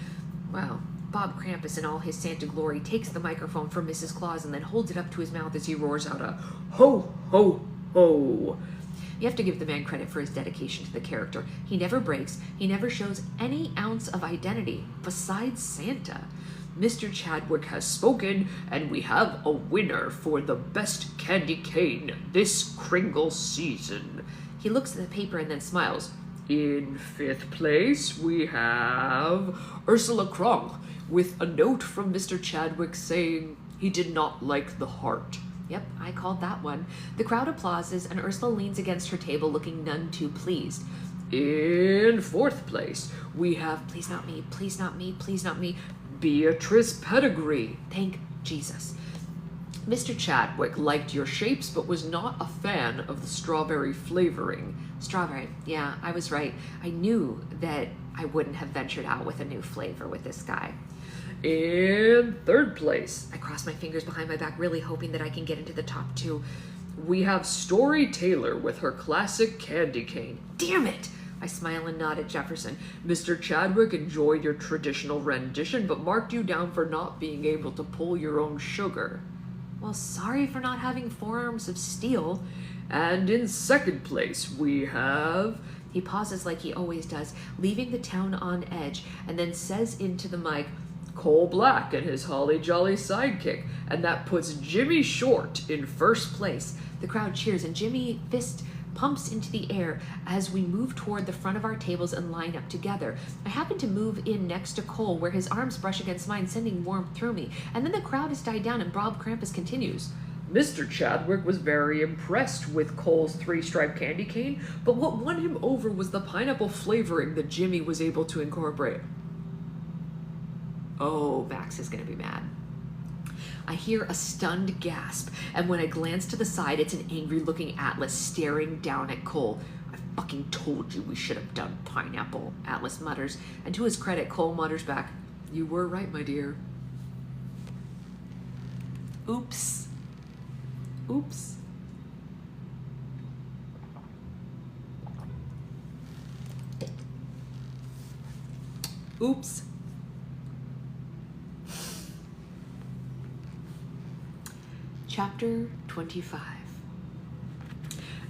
well, Bob Krampus in all his Santa glory takes the microphone from Mrs. Claus and then holds it up to his mouth as he roars out a ho, ho, ho. You have to give the man credit for his dedication to the character. He never breaks, he never shows any ounce of identity besides Santa. Mr. Chadwick has spoken, and we have a winner for the best candy cane this Kringle season. He looks at the paper and then smiles. In 5th place, we have Ursula Krong, with a note from Mr. Chadwick saying he did not like the heart. Yep, I called that one. The crowd applauses, and Ursula leans against her table looking none too pleased. In 4th place, we have, please not me, please not me, please not me, Beatrice Pettigrew. Thank Jesus. Mr. Chadwick liked your shapes, but was not a fan of the strawberry flavoring. Strawberry, yeah, I was right. I knew that I wouldn't have ventured out with a new flavor with this guy. In 3rd place, I cross my fingers behind my back, really hoping that I can get into the top 2. We have Story Taylor with her classic candy cane. Damn it! I smile and nod at Jefferson. Mr. Chadwick enjoyed your traditional rendition, but marked you down for not being able to pull your own sugar. Well, sorry for not having forearms of steel. And in 2nd place, we have... He pauses like he always does, leaving the town on edge, and then says into the mic, Cole Black and his Holly Jolly sidekick, and that puts Jimmy Short in 1st place. The crowd cheers, and Jimmy fist pumps into the air as we move toward the front of our tables and line up together. I happen to move in next to Cole, where his arms brush against mine, sending warmth through me. And then the crowd has died down, and Bob Krampus continues. Mr. Chadwick was very impressed with Cole's 3-stripe candy cane, but what won him over was the pineapple flavoring that Jimmy was able to incorporate. Oh, Max is going to be mad. I hear a stunned gasp, and when I glance to the side, it's an angry-looking Atlas staring down at Cole. I fucking told you we should have done pineapple, Atlas mutters, and to his credit, Cole mutters back, You were right, my dear. Oops. Oops. Oops. Chapter 25.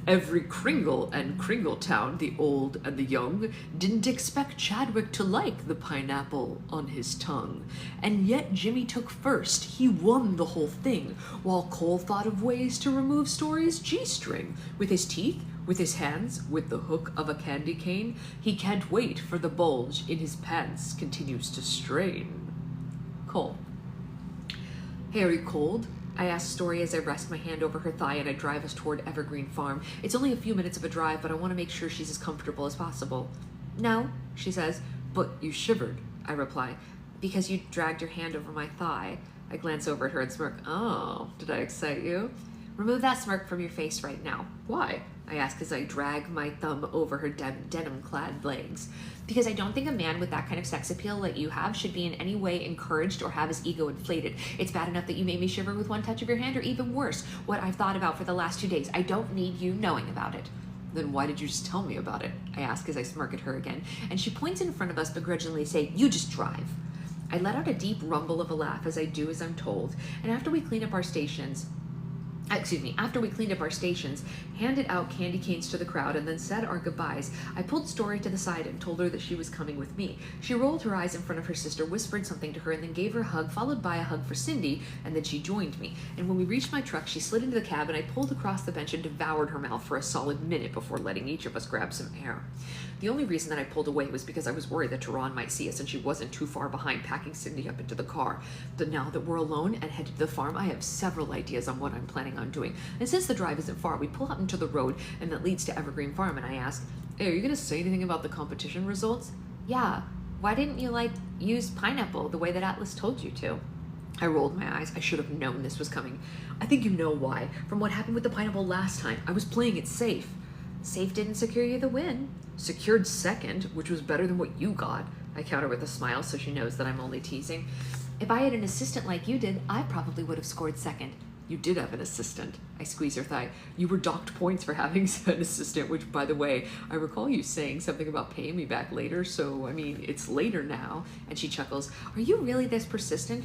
Every Kringle and Kringletown, the old and the young, didn't expect Chadwick to like the pineapple on his tongue. And yet Jimmy took first. He won the whole thing, while Cole thought of ways to remove Story's G-string. With his teeth, with his hands, with the hook of a candy cane, he can't wait for the bulge in his pants continues to strain. Cole. Harry Cold. I ask Story as I rest my hand over her thigh and I drive us toward Evergreen Farm. It's only a few minutes of a drive, but I want to make sure she's as comfortable as possible. No, she says, but you shivered, I reply, because you dragged your hand over my thigh. I glance over at her and smirk. Oh, did I excite you? Remove that smirk from your face right now. Why? I ask as I drag my thumb over her denim-clad legs. Because I don't think a man with that kind of sex appeal like you have should be in any way encouraged or have his ego inflated. It's bad enough that you made me shiver with one touch of your hand, or even worse, what I've thought about for the last 2 days. I don't need you knowing about it. Then why did you just tell me about it? I ask as I smirk at her again, and she points in front of us begrudgingly, saying, You just drive. I let out a deep rumble of a laugh as I do as I'm told, and after we clean up our stations, After we cleaned up our stations, handed out candy canes to the crowd, and then said our goodbyes, I pulled Story to the side and told her that she was coming with me. She rolled her eyes in front of her sister, whispered something to her, and then gave her a hug, followed by a hug for Cindy, and then she joined me. And when we reached my truck, she slid into the cab, and I pulled across the bench and devoured her mouth for a solid minute before letting each of us grab some air. The only reason that I pulled away was because I was worried that Tehran might see us, and she wasn't too far behind, packing Cindy up into the car. But now that we're alone and headed to the farm, I have several ideas on what I'm planning on doing. And since the drive isn't far, we pull out into the road and that leads to Evergreen Farm, and I ask, hey, are you going to say anything about the competition results? Yeah. Why didn't you, use pineapple the way that Atlas told you to? I rolled my eyes. I should have known this was coming. I think you know why. From what happened with the pineapple last time, I was playing it safe. Safe didn't secure you the win. Secured second, which was better than what you got. I counter with a smile so she knows that I'm only teasing. If I had an assistant like you did, I probably would have scored second. You did have an assistant. I squeeze her thigh. You were docked points for having an assistant, which, by the way, I recall you saying something about paying me back later, so, it's later now. And she chuckles. Are you really this persistent?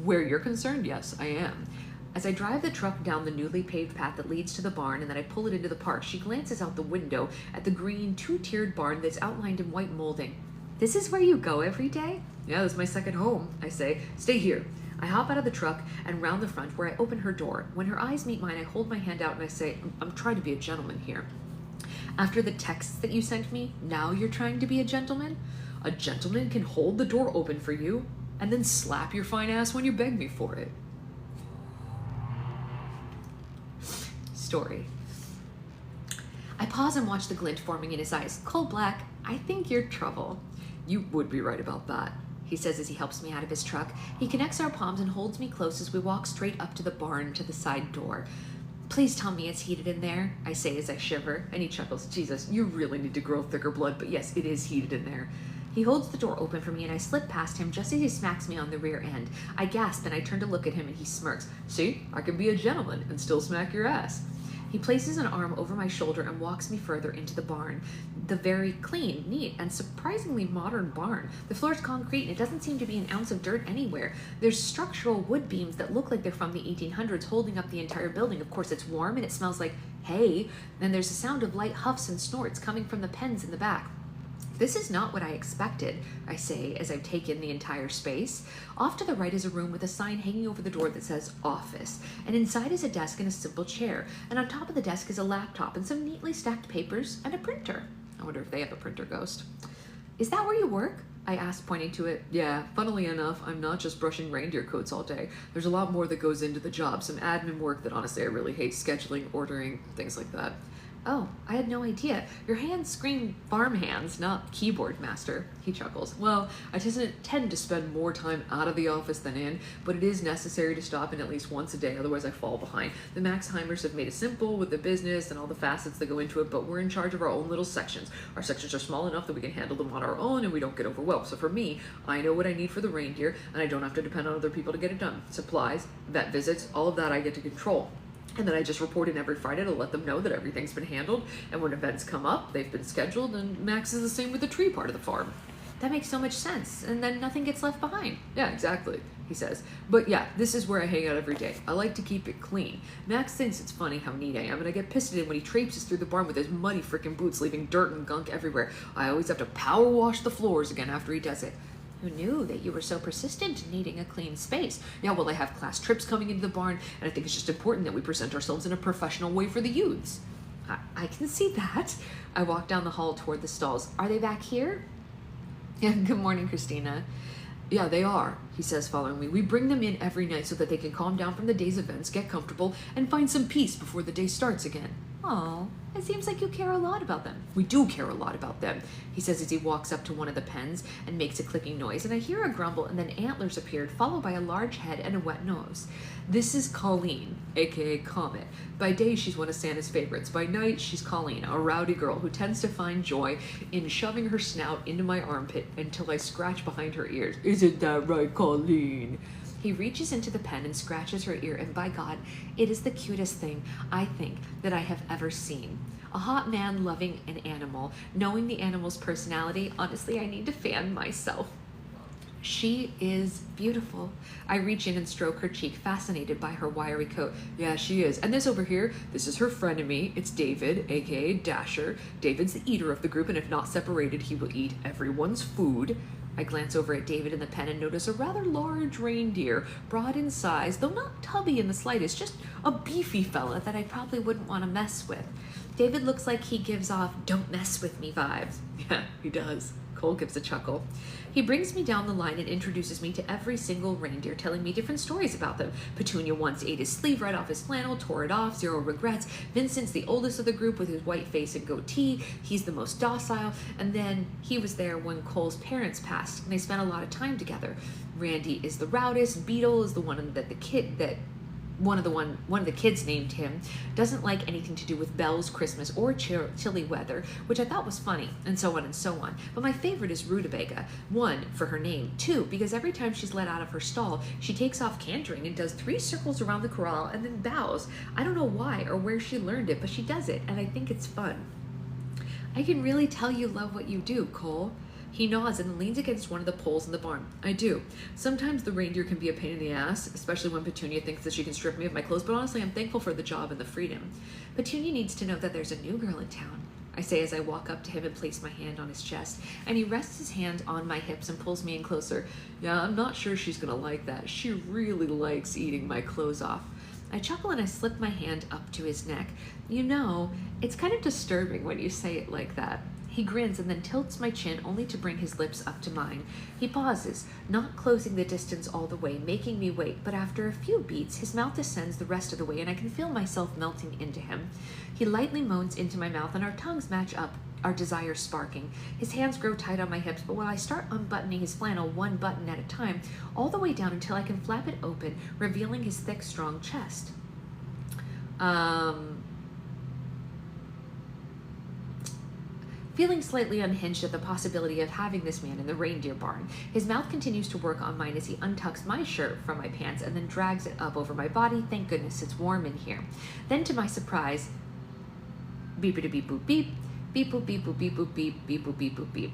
Where you're concerned, yes, I am. As I drive the truck down the newly paved path that leads to the barn and then I pull it into the park, she glances out the window at the green two-tiered barn that's outlined in white molding. This is where you go every day? Yeah, this is my second home, I say. Stay here. I hop out of the truck and round the front where I open her door. When her eyes meet mine, I hold my hand out and I say, I'm trying to be a gentleman here. After the texts that you sent me, now you're trying to be a gentleman? A gentleman can hold the door open for you and then slap your fine ass when you beg me for it. Story. I pause and watch the glint forming in his eyes. Coal black, I think you're trouble. You would be right about that, he says as he helps me out of his truck. He connects our palms and holds me close as we walk straight up to the barn to the side door. Please tell me it's heated in there, I say as I shiver, and he chuckles. Jesus, you really need to grow thicker blood, but yes, it is heated in there. He holds the door open for me and I slip past him just as he smacks me on the rear end. I gasp and I turn to look at him and he smirks. See, I can be a gentleman and still smack your ass. He places an arm over my shoulder and walks me further into the barn. The very clean, neat, and surprisingly modern barn. The floor is concrete and it doesn't seem to be an ounce of dirt anywhere. There's structural wood beams that look like they're from the 1800s holding up the entire building. Of course, it's warm and it smells like hay. Then there's a sound of light huffs and snorts coming from the pens in the back. This is not what I expected, I say as I take in the entire space. Off to the right is a room with a sign hanging over the door that says office, and inside is a desk and a simple chair, and on top of the desk is a laptop and some neatly stacked papers and a printer. I wonder if they have a printer ghost. Is that where you work? I asked, pointing to it. Yeah, funnily enough, I'm not just brushing reindeer coats all day. There's a lot more that goes into the job, some admin work that honestly I really hate, scheduling, ordering, things like that. Oh, I had no idea. Your hands scream farm hands, not keyboard master, he chuckles. Well, I just tend to spend more time out of the office than in, but it is necessary to stop in at least once a day, otherwise I fall behind. The Maxheimers have made it simple with the business and all the facets that go into it, but we're in charge of our own little sections. Our sections are small enough that we can handle them on our own and we don't get overwhelmed. So for me, I know what I need for the reindeer and I don't have to depend on other people to get it done. Supplies, vet visits, all of that I get to control. And then I just report in every Friday to let them know that everything's been handled. And when events come up, they've been scheduled. And Max is the same with the tree part of the farm. That makes so much sense. And then nothing gets left behind. Yeah, exactly, he says. But yeah, this is where I hang out every day. I like to keep it clean. Max thinks it's funny how neat I am. And I get pissed at him when he traipses through the barn with his muddy freaking boots, leaving dirt and gunk everywhere. I always have to power wash the floors again after he does it. Who knew that you were so persistent in needing a clean space? Yeah, well, I have class trips coming into the barn, and I think it's just important that we present ourselves in a professional way for the youths. I can see that. I walk down the hall toward the stalls. Are they back here? Yeah, good morning, Christina. Yeah, they are, he says, following me. We bring them in every night so that they can calm down from the day's events, get comfortable, and find some peace before the day starts again. Oh, it seems like you care a lot about them. We do care a lot about them, he says as he walks up to one of the pens and makes a clicking noise, and I hear a grumble, and then antlers appeared, followed by a large head and a wet nose. This is Colleen, aka Comet. By day, she's one of Santa's favorites. By night, she's Colleen, a rowdy girl who tends to find joy in shoving her snout into my armpit until I scratch behind her ears. Isn't that right, Colleen? He reaches into the pen and scratches her ear, and by God, it is the cutest thing, I think, that I have ever seen. A hot man loving an animal, knowing the animal's personality, honestly, I need to fan myself. She is beautiful. I reach in and stroke her cheek, fascinated by her wiry coat. Yeah, she is. And this over here, this is her frenemy. It's David, aka Dasher. David's the eater of the group, and if not separated, he will eat everyone's food. I glance over at David in the pen and notice a rather large reindeer, broad in size, though not tubby in the slightest, just a beefy fella that I probably wouldn't want to mess with. David looks like he gives off "don't mess with me" vibes. Yeah, he does. Cole gives a chuckle. He brings me down the line and introduces me to every single reindeer, telling me different stories about them. Petunia once ate his sleeve right off his flannel, tore it off, zero regrets. Vincent's the oldest of the group with his white face and goatee. He's the most docile. And then he was there when Cole's parents passed, and they spent a lot of time together. Randy is the rowdiest. Beetle is the one that one of the kids named him, doesn't like anything to do with bells, Christmas, or chilly weather, which I thought was funny, and so on and so on. But my favorite is Rutabaga. 1, for her name. 2, because every time she's let out of her stall, she takes off cantering and does 3 circles around the corral and then bows. I don't know why or where she learned it, but she does it, and I think it's fun. I can really tell you love what you do, Cole. He nods and leans against one of the poles in the barn. I do. Sometimes the reindeer can be a pain in the ass, especially when Petunia thinks that she can strip me of my clothes, but honestly, I'm thankful for the job and the freedom. Petunia needs to know that there's a new girl in town, I say as I walk up to him and place my hand on his chest, and he rests his hand on my hips and pulls me in closer. Yeah, I'm not sure she's gonna like that. She really likes eating my clothes off. I chuckle and I slip my hand up to his neck. You know, it's kind of disturbing when you say it like that. He grins and then tilts my chin only to bring his lips up to mine. He pauses, not closing the distance all the way, making me wait, but after a few beats, his mouth descends the rest of the way and I can feel myself melting into him. He lightly moans into my mouth and our tongues match up, our desires sparking. His hands grow tight on my hips, but when I start unbuttoning his flannel one button at a time, all the way down until I can flap it open, revealing his thick, strong chest. Feeling slightly unhinged at the possibility of having this man in the reindeer barn, his mouth continues to work on mine as he untucks my shirt from my pants and then drags it up over my body. Thank goodness it's warm in here. Then to my surprise, beep-a-da-beep-boop beep, beep-boop beep-boop beep-boop beep, beep-boop beep-boop beep.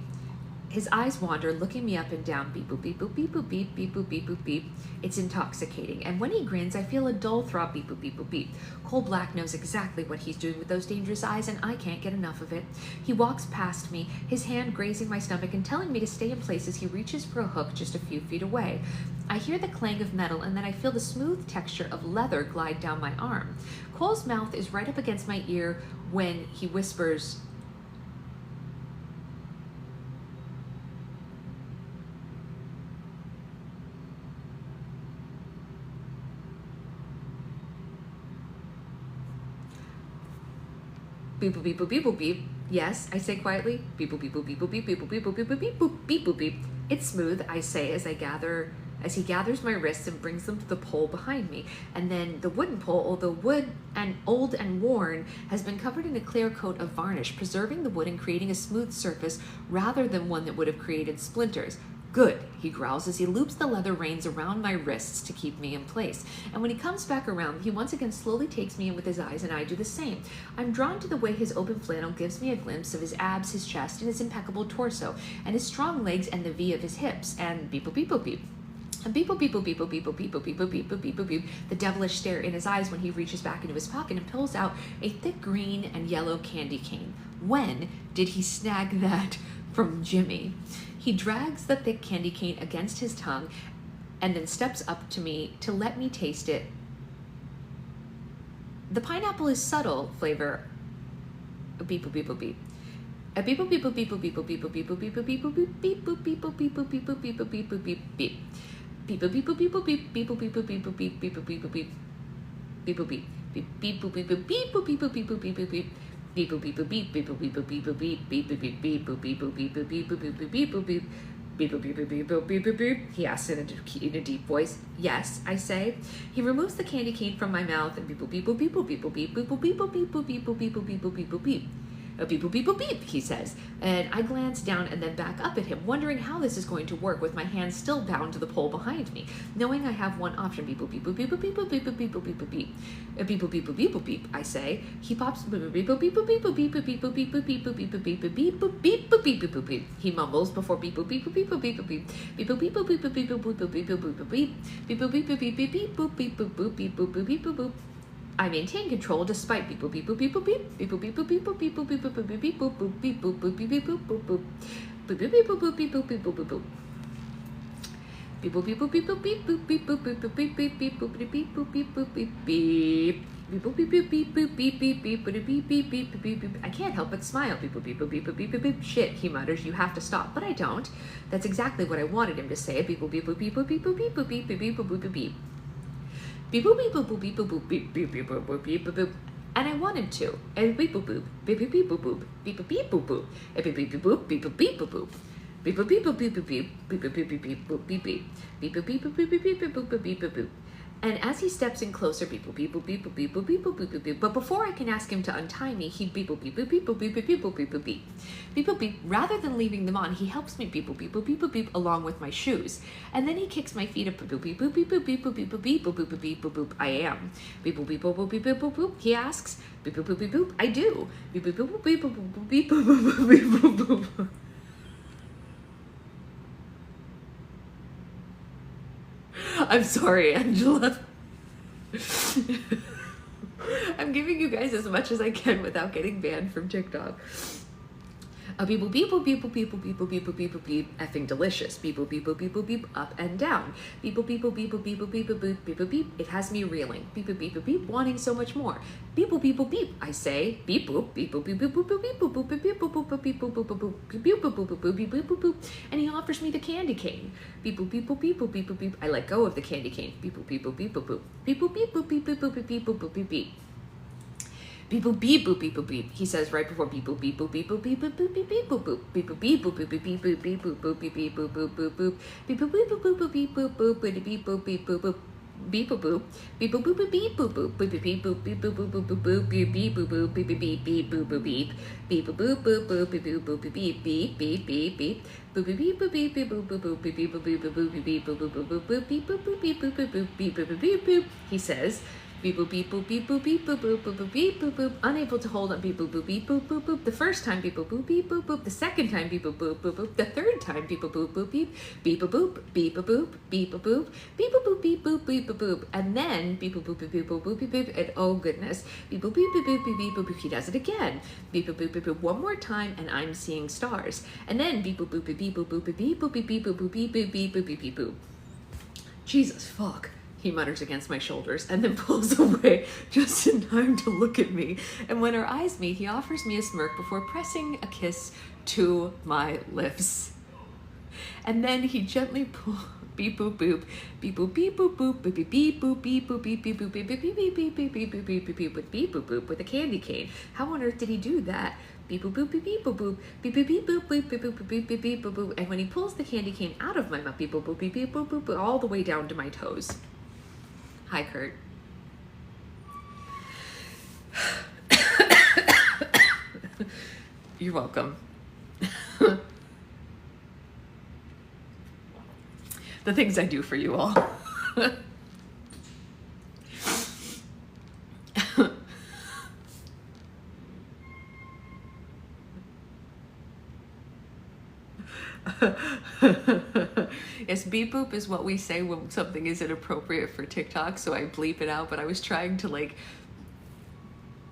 His eyes wander, looking me up and down, beep-boop beep-boop beep-boop beep, beep-boop beep-boop beep. It's intoxicating, and when he grins, I feel a dull throb beep-boop beep-boop beep. Cole Black knows exactly what he's doing with those dangerous eyes, and I can't get enough of it. He walks past me, his hand grazing my stomach and telling me to stay in place as he reaches for a hook just a few feet away. I hear the clang of metal, and then I feel the smooth texture of leather glide down my arm. Cole's mouth is right up against my ear when he whispers, beep boop beep boop beep boop beep. Yes, I say quietly. Beep boop beep boop beep boop beep beep boop beep boop beep boop beep boop beep boop beep. It's smooth, I say as he gathers my wrists and brings them to the pole behind me. And then the wooden pole, although wood and old and worn, has been covered in a clear coat of varnish, preserving the wood and creating a smooth surface rather than one that would have created splinters. Good, he growls as he loops the leather reins around my wrists to keep me in place. And when he comes back around, he once again slowly takes me in with his eyes, and I do the same. I'm drawn to the way his open flannel gives me a glimpse of his abs, his chest, and his impeccable torso, and his strong legs and the V of his hips, and beep boop beep boop beep. And beep boop beep boop beep boop beep boop beep boop beep boop beep boop beep boop beep, the devilish stare in his eyes when he reaches back into his pocket and pulls out a thick green and yellow candy cane. When did he snag that from Jimmy? He drags the thick candy cane against his tongue and then steps up to me to let me taste it. The pineapple is subtle flavor. Beep boop beep boop beep. A beep boop beep boop beep boop beep boop beep boop beep boop beep boop beep boop beep boop beep boop beep boop beep boop beep boop beep boop beep beep. Beep boop beep boop beep boop beep beep boop beep boop beep boop beep beep boop beep boop beep beep boop beep beep boop beep boop beep boop beep boop beep boop beep boop beep. Beep boop beep boop beep beep boop beep boop beep boop beep beep boop beep beep boop beep boop beep boop beep boop beep boop beep boop beep beep boop beep boop beep boop beep boop beep. He asks in a deep voice. Yes, I say. He removes the candy cane from my mouth and beep boop beep boop beep boop beep boop beep boop beep boop beep boop beep boop beep boop beep boop beep boop beep. A beep boop beep boop beep, he says. And I glance down and then back up at him, wondering how this is going to work with my hands still bound to the pole behind me, knowing I have one option. Beep boop beep boop beep boop beep boop beep boop beep boop beep boop beep. A beep boop beep boop beep boop beep, I say. He pops beep boop beep boop beep boop beep boop beep boop beep boop beep boop beep boop beep boop beep boop beep boop beep boop beep boop beep. He mumbles before beep boop beep boop beep boop beep boop beep. Beep boop beep boop beep boop beep boop beep boop beep boop beep boop beep. Beep boop beep boop beep beep beep boop beep boop boop beep boop boop beep boop boop. I maintain control despite beep boop beep boop beep boop beep beep boop beep boop beep boop beep boop beep boop beep boop boop beep boop boop beep beep boop boop boop beep boop beep boop boop beep boop beep boop boop boop. Beep boop beep boop beep boop beep boop beep boop beep boop beep beep beep boop beep boop beep boop beep beep. Beep boop beep boop beep boop beep beep beep beep beep beep beep beep beep. I can't help but smile. Beep boop beep boop beep boop beep boop beep. Shit, he mutters, you have to stop. But I don't. That's exactly what I wanted him to say. Beep boop beep boop beep boop beep boop beep boop beep beep beep boop beep beep. Beep boop beep boop boop beep boop boop beep beep beep boop boop beep boop boop. And I want him to. And beep boop boop beep beep beep boop boop beep boop beep boop boop and beep beep beep boop beep boop beep boop boop. Beep boop beep boop beep boop beep beep boop beep beep beep boop beep beep beep boop beep boop beep beep beep beep boop beep boop boop. And as he steps in closer, beep boop beep boop beep boop beep boop beep boop beep boop beep. But before I can ask him to untie me, he beep boop beep boop beep boop beep boop beep boop beep boop beep. Beep boop beep. Rather than leaving them on, he helps me beep boop beep boop beep boop beep along with my shoes. And then he kicks my feet up beep boop beep boop beep boop beep boop beep boop beep boop beep beep boop boop. I am. Beep boop beep boop boop beep boop boop boop. He asks. Beep boop boop beep boop. I do. Beep boop boop beep boop boop beep boop boop beep boop boop. I'm sorry, Angela. I'm giving you guys as much as I can without getting banned from TikTok. A beep boop beep boop beep boop beep boop beep boop beep boop beep boop beep, effing delicious. Beep boop beep boop beep boop beep, up and down. Beep boop beep boop beep boop beep boop beep boop beep beep boop beep. It has me reeling. Beep boop beep boop beep, wanting so much more. Beep boop beep boop beep, I say. Beep boop beep boop beep boop boop boop beep boop boop beep boop boop boop beep boop boop boop boop beep boop boop boop boop beep boop boop boop. And he offers me the candy cane. Beep boop beep boop beep boop beep boop beep. I let go of the candy cane. Beep boop beep boop beep boop boop. Beep boop beep boop beep boop boop beep boop boop beep beep. Beep boop beep boop beep boop beep. He says right before beep boop beep boop beep boop beep boop beep beep beep boop boop beep boop beep boop beep beep beep boop beep boop boop beep beep boop boop boop boop beep boop beep boop boop beep boop boop beep beep boop beep boop boop beep boop boop beep boop boop beep boop boop beep beep boop beep boop boop boop boop boop beep beep boop boop beep beep beep beep boop boop beep beep boop boop boop boop beep boop boop beep beep beep beep beep boop beep boop beep beep boop boop boop beep beep boop beep boop boop beep boop boop boop boop beep boop boop beep boop boop boop beep boop beep boop. He says. Beep boop beep boop beep boop beep boop boop boop boop beep boop boop. Unable to hold up beep boop boop beep boop boop boop. The first time beep boop boop beep boop boop. The second time beep boop boop boop boop. The third time beep boop boop boop beep beep boop boop beep boop boop beep boop boop beep boop boop beep boop beep boop boop. And then beep boop boop beep beep boop boop beep beep. And oh goodness, beep boop beep beep beep beep beep boop. He does it again. Beep boop beep beep boop one more time, and I'm seeing stars. And then beep boop boop beep beep boop boop beep boop beep beep boop boop beep beep beep boop beep beep boop. Jesus fuck. He mutters against my shoulders and then pulls away just in time to look at me. And when our eyes meet, he offers me a smirk before pressing a kiss to my lips. And then he gently pulls beep boop boop beep boop beep boop boop beep beep beep boop beep boop beep beep boop beep beep beep beep beep beep beep beep beep beep with beep boop boop with a candy cane. How on earth did he do that? Beep boop boop beep beep boop boop beep beep beep boop beep beep boop beep beep beep boop boop. And when he pulls the candy cane out of my mouth, beep boop boop beep beep boop boop all the way down to my toes. Hi, Kurt. You're welcome. The things I do for you all. Yes, beep boop is what we say when something is inappropriate for TikTok, so I bleep it out, but I was trying to like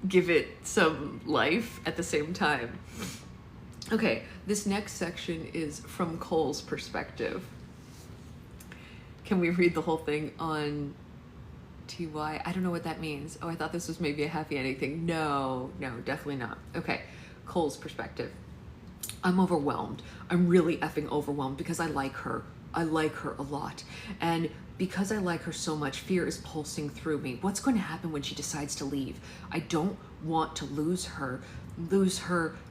give it some life at the same time. Okay, this next section is from Cole's perspective. Can we read the whole thing on TY? I don't know what that means. Oh, I thought this was maybe a happy ending thing. No, definitely not. Okay, Cole's perspective. I'm overwhelmed. I'm really effing overwhelmed because I like her. I like her a lot. And because I like her so much, fear is pulsing through me. What's going to happen when she decides to leave? I don't want to lose her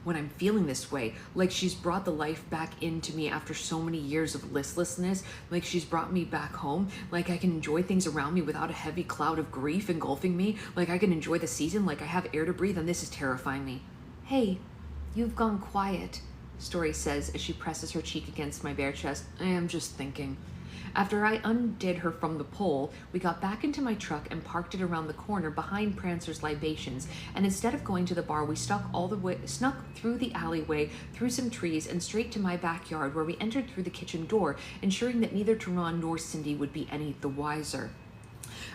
when I'm feeling this way. Like she's brought the life back into me after so many years of listlessness. Like she's brought me back home. Like I can enjoy things around me without a heavy cloud of grief engulfing me. Like I can enjoy the season like I have air to breathe, and this is terrifying me. Hey, You've gone quiet, Story says as she presses her cheek against my bare chest. I am just thinking. After I undid her from the pole, we got back into my truck and parked it around the corner behind Prancer's Libations, and instead of going to the bar, we snuck through the alleyway, through some trees, and straight to my backyard, where we entered through the kitchen door, ensuring that neither Tehran nor Cindy would be any the wiser.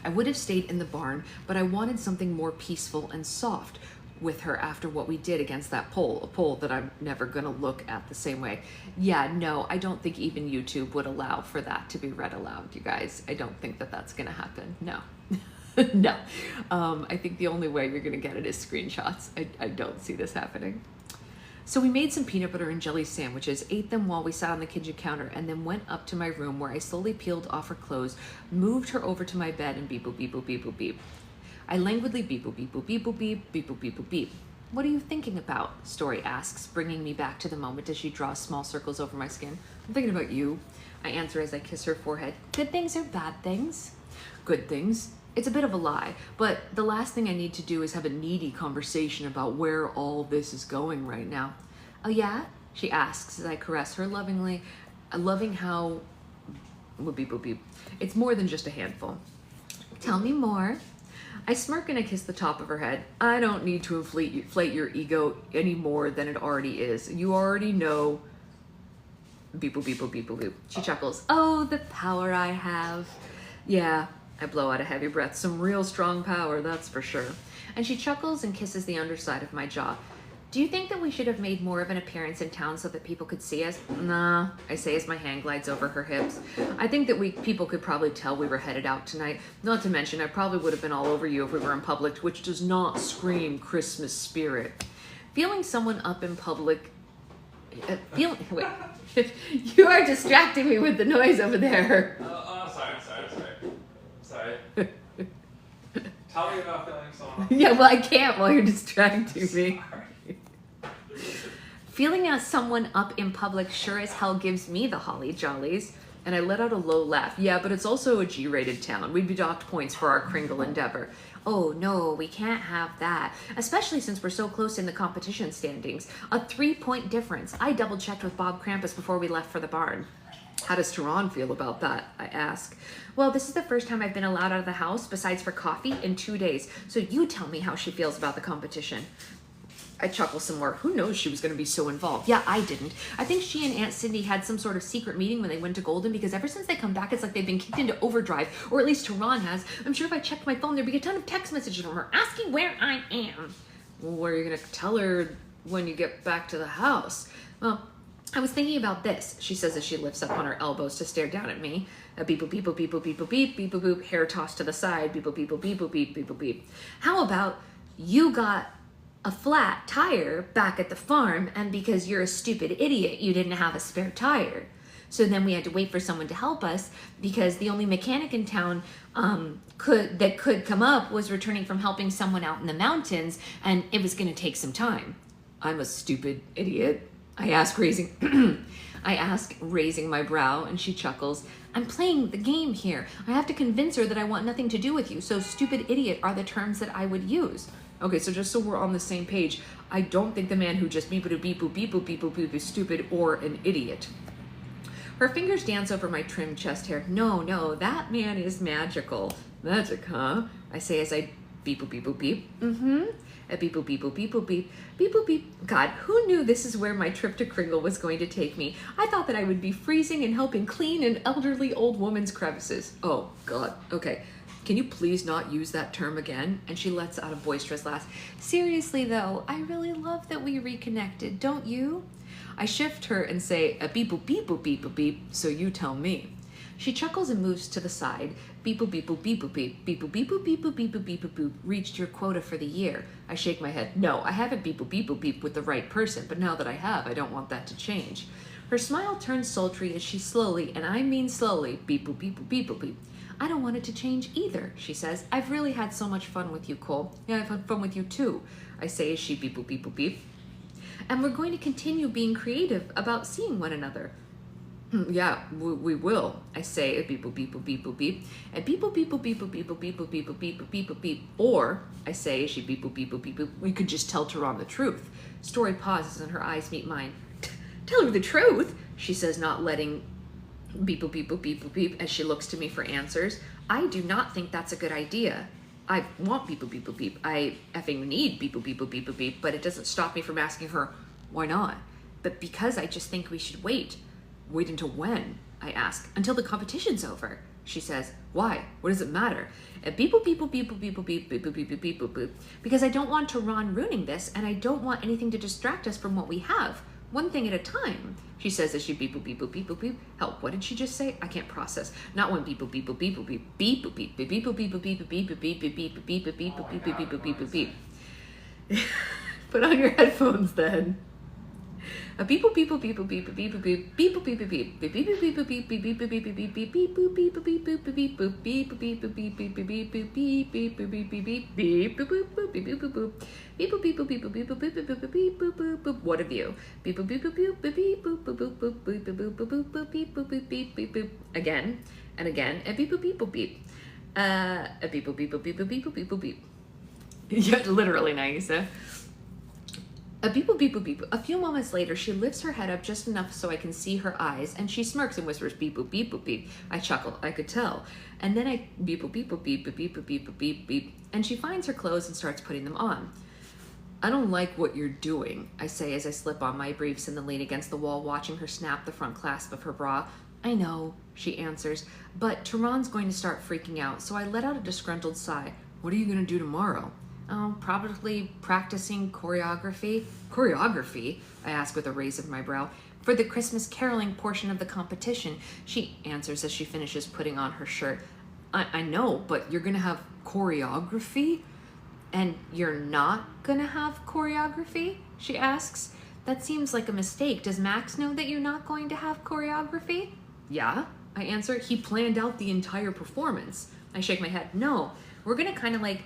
I would have stayed in the barn, but I wanted something more peaceful and soft with her after what we did against that pole, a pole that I'm never going to look at the same way. Yeah, no, I don't think even YouTube would allow for that to be read aloud, you guys. I don't think that that's going to happen. No. No. I think the only way you're going to get it is screenshots. I don't see this happening. So we made some peanut butter and jelly sandwiches, ate them while we sat on the kitchen counter, and then went up to my room where I slowly peeled off her clothes, moved her over to my bed, and beep, boop, beep, boop, beep, boop, beep. I languidly beep, boop, beep, boop, beep, boop, beep, beep, boop, beep, boop, beep. What are you thinking about? Story asks, bringing me back to the moment as she draws small circles over my skin. I'm thinking about you, I answer as I kiss her forehead. Good things or bad things? Good things. It's a bit of a lie, but the last thing I need to do is have a needy conversation about where all this is going right now. Oh yeah? She asks as I caress her lovingly, loving how... Beep, boop, beep. It's more than just a handful. Tell me more. I smirk and I kiss the top of her head. I don't need to inflate your ego any more than it already is. You already know. Beep, boop, beep, boop, beep, boop, beep. She chuckles. Oh, the power I have. Yeah, I blow out a heavy breath. Some real strong power, that's for sure. And she chuckles and kisses the underside of my jaw. Do you think that we should have made more of an appearance in town so that people could see us? Nah, I say as my hand glides over her hips. I think that people could probably tell we were headed out tonight. Not to mention, I probably would have been all over you if we were in public, which does not scream Christmas spirit. Feeling someone up in public... wait. You are distracting me with the noise over there. Sorry. Tell me about feeling someone. Yeah, well, I can't while you're distracting me. Feeling someone up in public sure as hell gives me the holly jollies. And I let out a low laugh. Yeah, but it's also a G-rated town. We'd be docked points for our Kringle endeavor. Oh no, we can't have that. Especially since we're so close in the competition standings. A 3-point difference. I double-checked with Bob Krampus before we left for the barn. How does Tehran feel about that? I ask. Well, this is the first time I've been allowed out of the house, besides for coffee, in 2 days. So you tell me how she feels about the competition. I chuckle some more. Who knows she was going to be so involved? Yeah, I didn't. I think she and Aunt Cindy had some sort of secret meeting when they went to Golden, because ever since they come back, it's like they've been kicked into overdrive, or at least Tehran has. I'm sure if I checked my phone, there'd be a ton of text messages from her asking where I am. Well, what are you going to tell her when you get back to the house? Well, I was thinking about this, she says as she lifts up on her elbows to stare down at me. A beep, boop, beep, boop, beep, boop, beep, boop, beep, beep, boop, boop, hair tossed to the side, beep, boop, beep, boop, beep, boop, beep, beep, boop, beep. How about you got a flat tire back at the farm, and because you're a stupid idiot, you didn't have a spare tire. So then we had to wait for someone to help us, because the only mechanic in town that could come up was returning from helping someone out in the mountains, and it was going to take some time. I'm a stupid idiot, I ask, raising my brow, and she chuckles. I'm playing the game here. I have to convince her that I want nothing to do with you, so stupid idiot are the terms that I would use. Okay, so just so we're on the same page, I don't think the man who just beep-a-doo, beep-boop, beep-boop, beep-boop, beep is stupid or an idiot. Her fingers dance over my trimmed chest hair. No, that man is magical. Magic, huh? I say as I beep-boop, beep-boop, beep. Mm-hmm. A beep-boop, beep-boop, beep-boop, beep. Beep-boop, beep. God, who knew this is where my trip to Kringle was going to take me? I thought that I would be freezing and helping clean an elderly old woman's crevices. Oh, God. Okay. Can you please not use that term again? And she lets out a boisterous laugh. Seriously, though, I really love that we reconnected, don't you? I shift her and say, a beep-boop, beep-boop, beep-boop, beep, so you tell me. She chuckles and moves to the side. Beep-boop, beep-boop, beep-boop, beep, beep-boop, beep-boop, beep-boop, beep-boop, beep-boop, beep. Reached your quota for the year. I shake my head. No, I haven't beep-boop, beep-boop, beep with the right person, but now that I have, I don't want that to change. Her smile turns sultry as she slowly, and I mean slowly, beep-boop, beep-boop, beep-boop, beep. I don't want it to change either, she says. I've really had so much fun with you, Cole. Yeah, I've had fun with you too, I say as she beep-boop, beep-boop, beep. And we're going to continue being creative about seeing one another. Yeah, we will. I say a beep boop beep boop beep boop beep. A beep boop beep boop beep boop beep boop beep boop beep boop beep boop beep boop beep. Or I say as she beep boop beep boop beep boop. We could just tell Tehran the truth. Story pauses and her eyes meet mine. Tell her the truth, she says, not letting beep boop beep boop beep boop beep as she looks to me for answers. I do not think that's a good idea. I want beep boop beep boop beep. I effing need beep boop beep boop beep boop beep. But it doesn't stop me from asking her why not. But because I just think we should wait. Wait until when? I ask. Until the competition's over, she says. Why? What does it matter? Beep boop beep boop beep boop beep boop beep beep boop beep boop beep boop boop. Because I don't want Tehran ruining this, and I don't want anything to distract us from what we have. One thing at a time, she says as she beep boop beep boop beep boop beep. Help, what did she just say? I can't process. Not one beep boop beep boop beep boop beep beep boop beep beep beep boop beep boop beep boop beep boop beep boop beep boop beep boop beep boop beep boop beep boop beep beep. Put on your headphones then. A beep boop beep boop beep boop beep boop beep boop beep beep boop beep boop beep beep beep beep boop beep beep beep beep beep beep beep beep boop beep boop beep boop beep boop beep boop beep boop beep beep beep beep beep beep boop beep beep beep beep boop boop boop beep boop boop boop beep boop beep boop beep boop beep boop beep boop beep boop boop boop. What of you? Beep boop beep boop beep beep boop boop boop boop beep boop boop boop boop beep boop beep beep beep boop. Again and again. A beep boop beep boop beep. A beep boop beep boop beep boop beep boop beep boop beep. Yeah, literally, Nagisa. A beep boop beep boop beep. A few moments later, she lifts her head up just enough so I can see her eyes, and she smirks and whispers beep boop beep boop beep. I chuckle. I could tell. And then I beep boop beep boop beep boop beep boop beep boop beep beep. And she finds her clothes and starts putting them on. I don't like what you're doing, I say as I slip on my briefs and then lean against the wall, watching her snap the front clasp of her bra. I know, she answers, but Tehran's going to start freaking out, so I let out a disgruntled sigh. What are you going to do tomorrow? Oh, probably practicing choreography. Choreography? I ask with a raise of my brow. For the Christmas caroling portion of the competition, she answers as she finishes putting on her shirt. I know, but you're gonna have choreography? And you're not gonna have choreography? She asks. That seems like a mistake. Does Max know that you're not going to have choreography? Yeah, I answer. He planned out the entire performance. I shake my head. No, we're gonna kind of like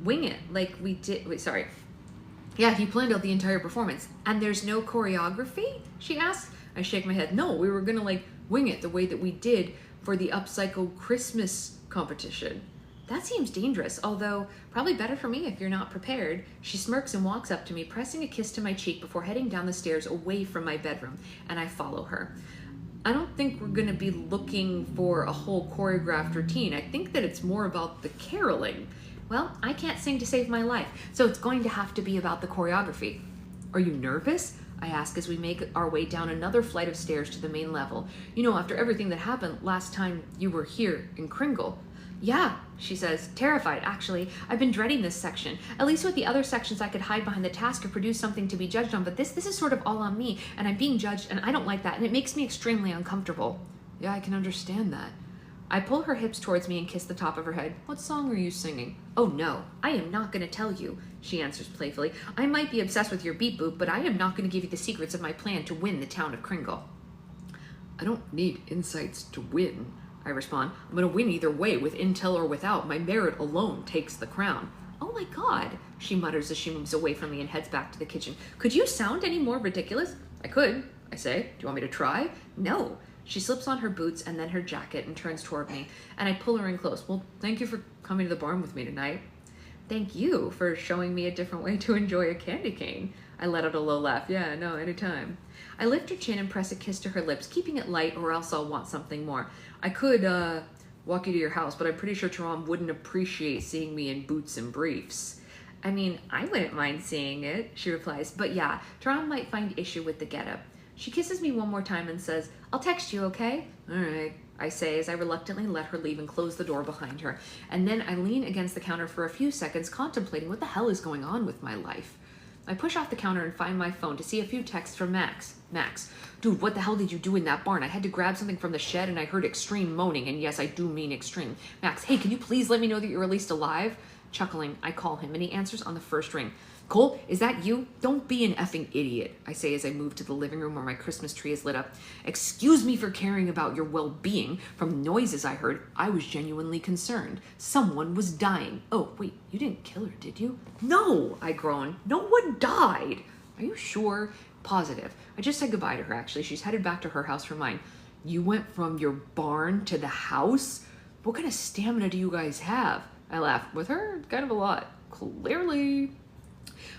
wing it like we did. Wait, sorry. Yeah, he planned out the entire performance. And there's no choreography? She asks. I shake my head. No, we were gonna like wing it the way that we did for the Upcycle Christmas competition. That seems dangerous, although probably better for me if you're not prepared. She smirks and walks up to me, pressing a kiss to my cheek before heading down the stairs away from my bedroom, and I follow her. I don't think we're gonna be looking for a whole choreographed routine. I think that it's more about the caroling. Well, I can't sing to save my life, so it's going to have to be about the choreography. Are you nervous? I ask as we make our way down another flight of stairs to the main level. You know, after everything that happened last time you were here in Kringle. Yeah, she says, terrified, actually. I've been dreading this section. At least with the other sections I could hide behind the task or produce something to be judged on, but this is sort of all on me, and I'm being judged, and I don't like that, and it makes me extremely uncomfortable. Yeah, I can understand that. I pull her hips towards me and kiss the top of her head. What song are you singing? Oh no, I am not going to tell you, she answers playfully. I might be obsessed with your beat boop, but I am not going to give you the secrets of my plan to win the town of Kringle. I don't need insights to win, I respond. I'm going to win either way, with intel or without. My merit alone takes the crown. Oh my god, she mutters as she moves away from me and heads back to the kitchen. Could you sound any more ridiculous? I could, I say. Do you want me to try? No. She slips on her boots and then her jacket and turns toward me, and I pull her in close. Well, thank you for coming to the barn with me tonight. Thank you for showing me a different way to enjoy a candy cane. I let out a low laugh. Yeah, no, anytime. I lift her chin and press a kiss to her lips, keeping it light or else I'll want something more. I could, walk you to your house, but I'm pretty sure Tehran wouldn't appreciate seeing me in boots and briefs. I mean, I wouldn't mind seeing it, she replies, but yeah, Tehran might find issue with the getup. She kisses me one more time and says, I'll text you, okay? All right, I say as I reluctantly let her leave and close the door behind her. And then I lean against the counter for a few seconds, contemplating what the hell is going on with my life. I push off the counter and find my phone to see a few texts from Max. Max, dude, what the hell did you do in that barn? I had to grab something from the shed and I heard extreme moaning, and yes, I do mean extreme. Max, hey, can you please let me know that you're at least alive? Chuckling, I call him and he answers on the first ring. Cole, is that you? Don't be an effing idiot, I say as I move to the living room where my Christmas tree is lit up. Excuse me for caring about your well-being. From noises I heard, I was genuinely concerned. Someone was dying. Oh, wait, you didn't kill her, did you? No, I groan. No one died. Are you sure? Positive. I just said goodbye to her, actually. She's headed back to her house for mine. You went from your barn to the house? What kind of stamina do you guys have? I laughed. With her, kind of a lot. Clearly.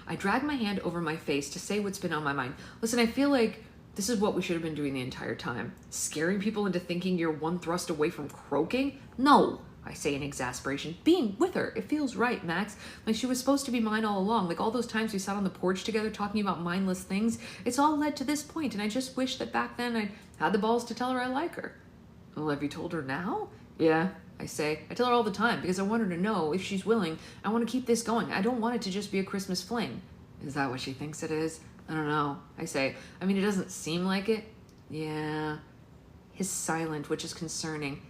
I dragged my hand over my face to say what's been on my mind. Listen, I feel like this is what we should have been doing the entire time. Scaring people into thinking you're one thrust away from croaking? No, I say in exasperation. Being with her, it feels right, Max. Like she was supposed to be mine all along. Like all those times we sat on the porch together talking about mindless things. It's all led to this point, and I just wish that back then I'd had the balls to tell her I like her. Well, have you told her now? Yeah, I say. I tell her all the time because I want her to know if she's willing. I want to keep this going. I don't want it to just be a Christmas fling. Is that what she thinks it is? I don't know, I say. I mean, it doesn't seem like it. Yeah. He's silent, which is concerning.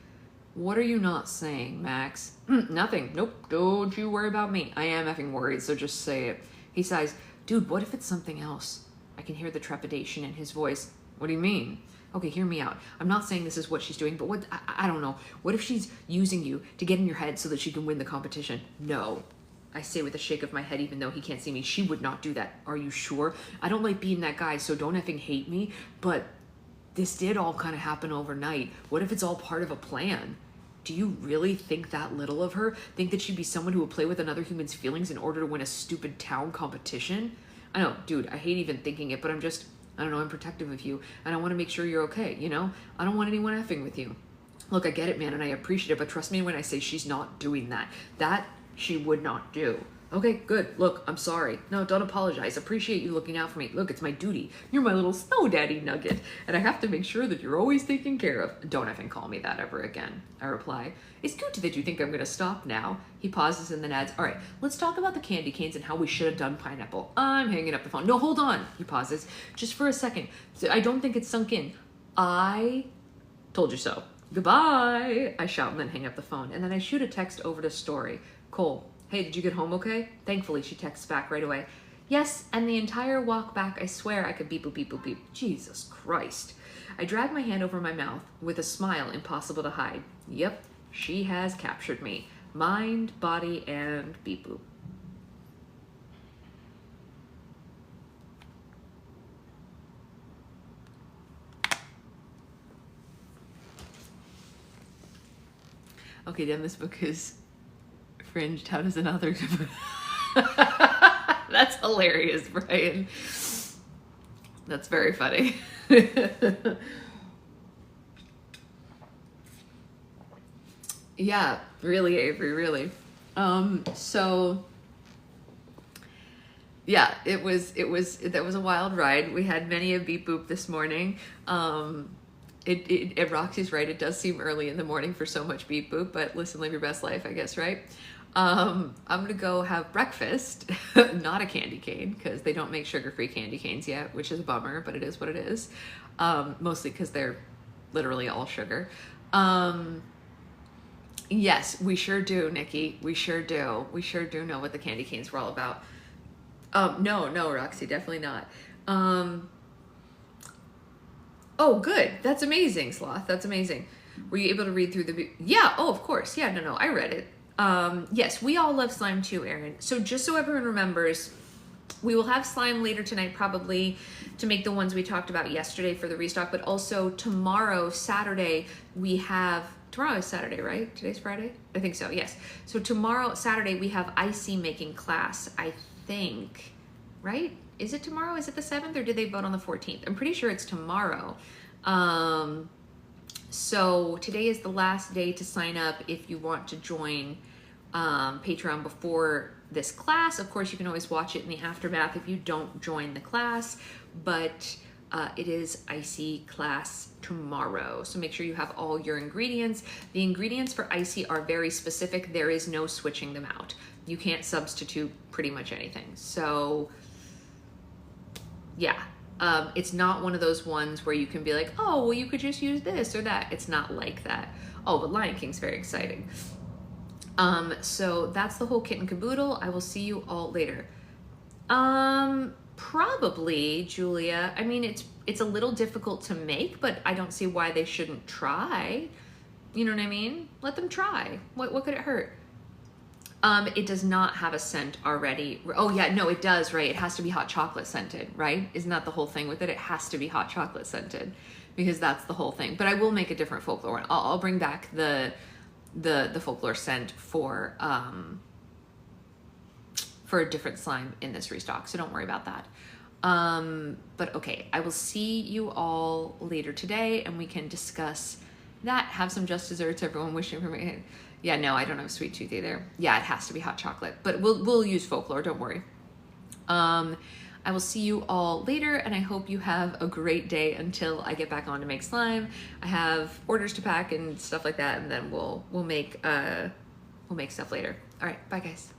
What are you not saying, Max? Nothing. Nope. Don't you worry about me. I am effing worried, so just say it. He sighs. Dude, what if it's something else? I can hear the trepidation in his voice. What do you mean? Okay, hear me out. I'm not saying this is what she's doing, but what, I don't know. What if she's using you to get in your head so that she can win the competition? No. I say with a shake of my head, even though he can't see me. She would not do that. Are you sure? I don't like being that guy, so don't effing hate me. But this did all kind of happen overnight. What if it's all part of a plan? Do you really think that little of her? Think that she'd be someone who would play with another human's feelings in order to win a stupid town competition? I know, dude, I hate even thinking it, but I don't know, I'm protective of you, and I want to make sure you're okay, you know? I don't want anyone effing with you. Look, I get it, man, and I appreciate it, but trust me when I say she's not doing that. That she would not do. Okay, good. Look, I'm sorry. No, don't apologize. Appreciate you looking out for me. Look, it's my duty. You're my little snow daddy nugget, and I have to make sure that you're always taken care of. Don't effing call me that ever again, I reply. It's good that you think I'm gonna stop now. He pauses and then adds, all right, let's talk about the candy canes and how we should have done pineapple. I'm hanging up the phone. No, hold on, he pauses. Just for a second. I don't think it's sunk in. I told you so. Goodbye, I shout and then hang up the phone. And then I shoot a text over to Story. Cole, hey, did you get home okay? Thankfully, she texts back right away. Yes, and the entire walk back, I swear I could beep, boop, beep, boop, beep. Jesus Christ. I drag my hand over my mouth with a smile impossible to hide. Yep, she has captured me. Mind, body, and beep, boop. Okay, then this book is fringed. How does another... That's hilarious, Brian. That's very funny. Yeah, really, Avery, really. So yeah, that was a wild ride. We had many a beep boop this morning. Roxy's right. It does seem early in the morning for so much beep boop, but listen, live your best life, I guess, right? I'm gonna go have breakfast, not a candy cane, because they don't make sugar-free candy canes yet, which is a bummer, but it is what it is. Mostly because they're literally all sugar. Yes, we sure do, Nikki. We sure do. We sure do know what the candy canes were all about. No, Roxy, definitely not. Oh, good. That's amazing, Sloth. That's amazing. Were you able to read through the... Yeah, oh, of course. Yeah, no, I read it. Yes, we all love slime too, Erin. So just so everyone remembers, we will have slime later tonight probably to make the ones we talked about yesterday for the restock, but also tomorrow, Saturday, we have... Tomorrow is Saturday, right? Today's Friday? I think so, yes. So tomorrow, Saturday, we have icy making class, I think, right? Is it tomorrow? Is it the 7th, or did they vote on the 14th? I'm pretty sure it's tomorrow. So today is the last day to sign up if you want to join Patreon before this class. Of course, you can always watch it in the aftermath if you don't join the class, but it is icy class tomorrow. So make sure you have all your ingredients. The ingredients for icy are very specific. There is no switching them out. You can't substitute pretty much anything. So yeah, it's not one of those ones where you can be like, oh, well, you could just use this or that. It's not like that. Oh, but Lion King's very exciting. So that's the whole kit and caboodle. I will see you all later. Probably, Julia. I mean, it's a little difficult to make, but I don't see why they shouldn't try. You know what I mean? Let them try. What could it hurt? It does not have a scent already. Oh yeah, no, it does, right? It has to be hot chocolate scented, right? Isn't that the whole thing with it? It has to be hot chocolate scented. because that's the whole thing. But I will make a different folklore one. I'll bring back the folklore scent for a different slime in this restock, so don't worry about that. But okay, I will see you all later today, and we can discuss that. Have some just desserts. Everyone wishing for me. Yeah, no, I don't have a sweet tooth either. Yeah, it has to be hot chocolate, but we'll use folklore. Don't worry. I will see you all later, and I hope you have a great day until I get back on to make slime. I have orders to pack and stuff like that, and then we'll make stuff later. All right, bye guys.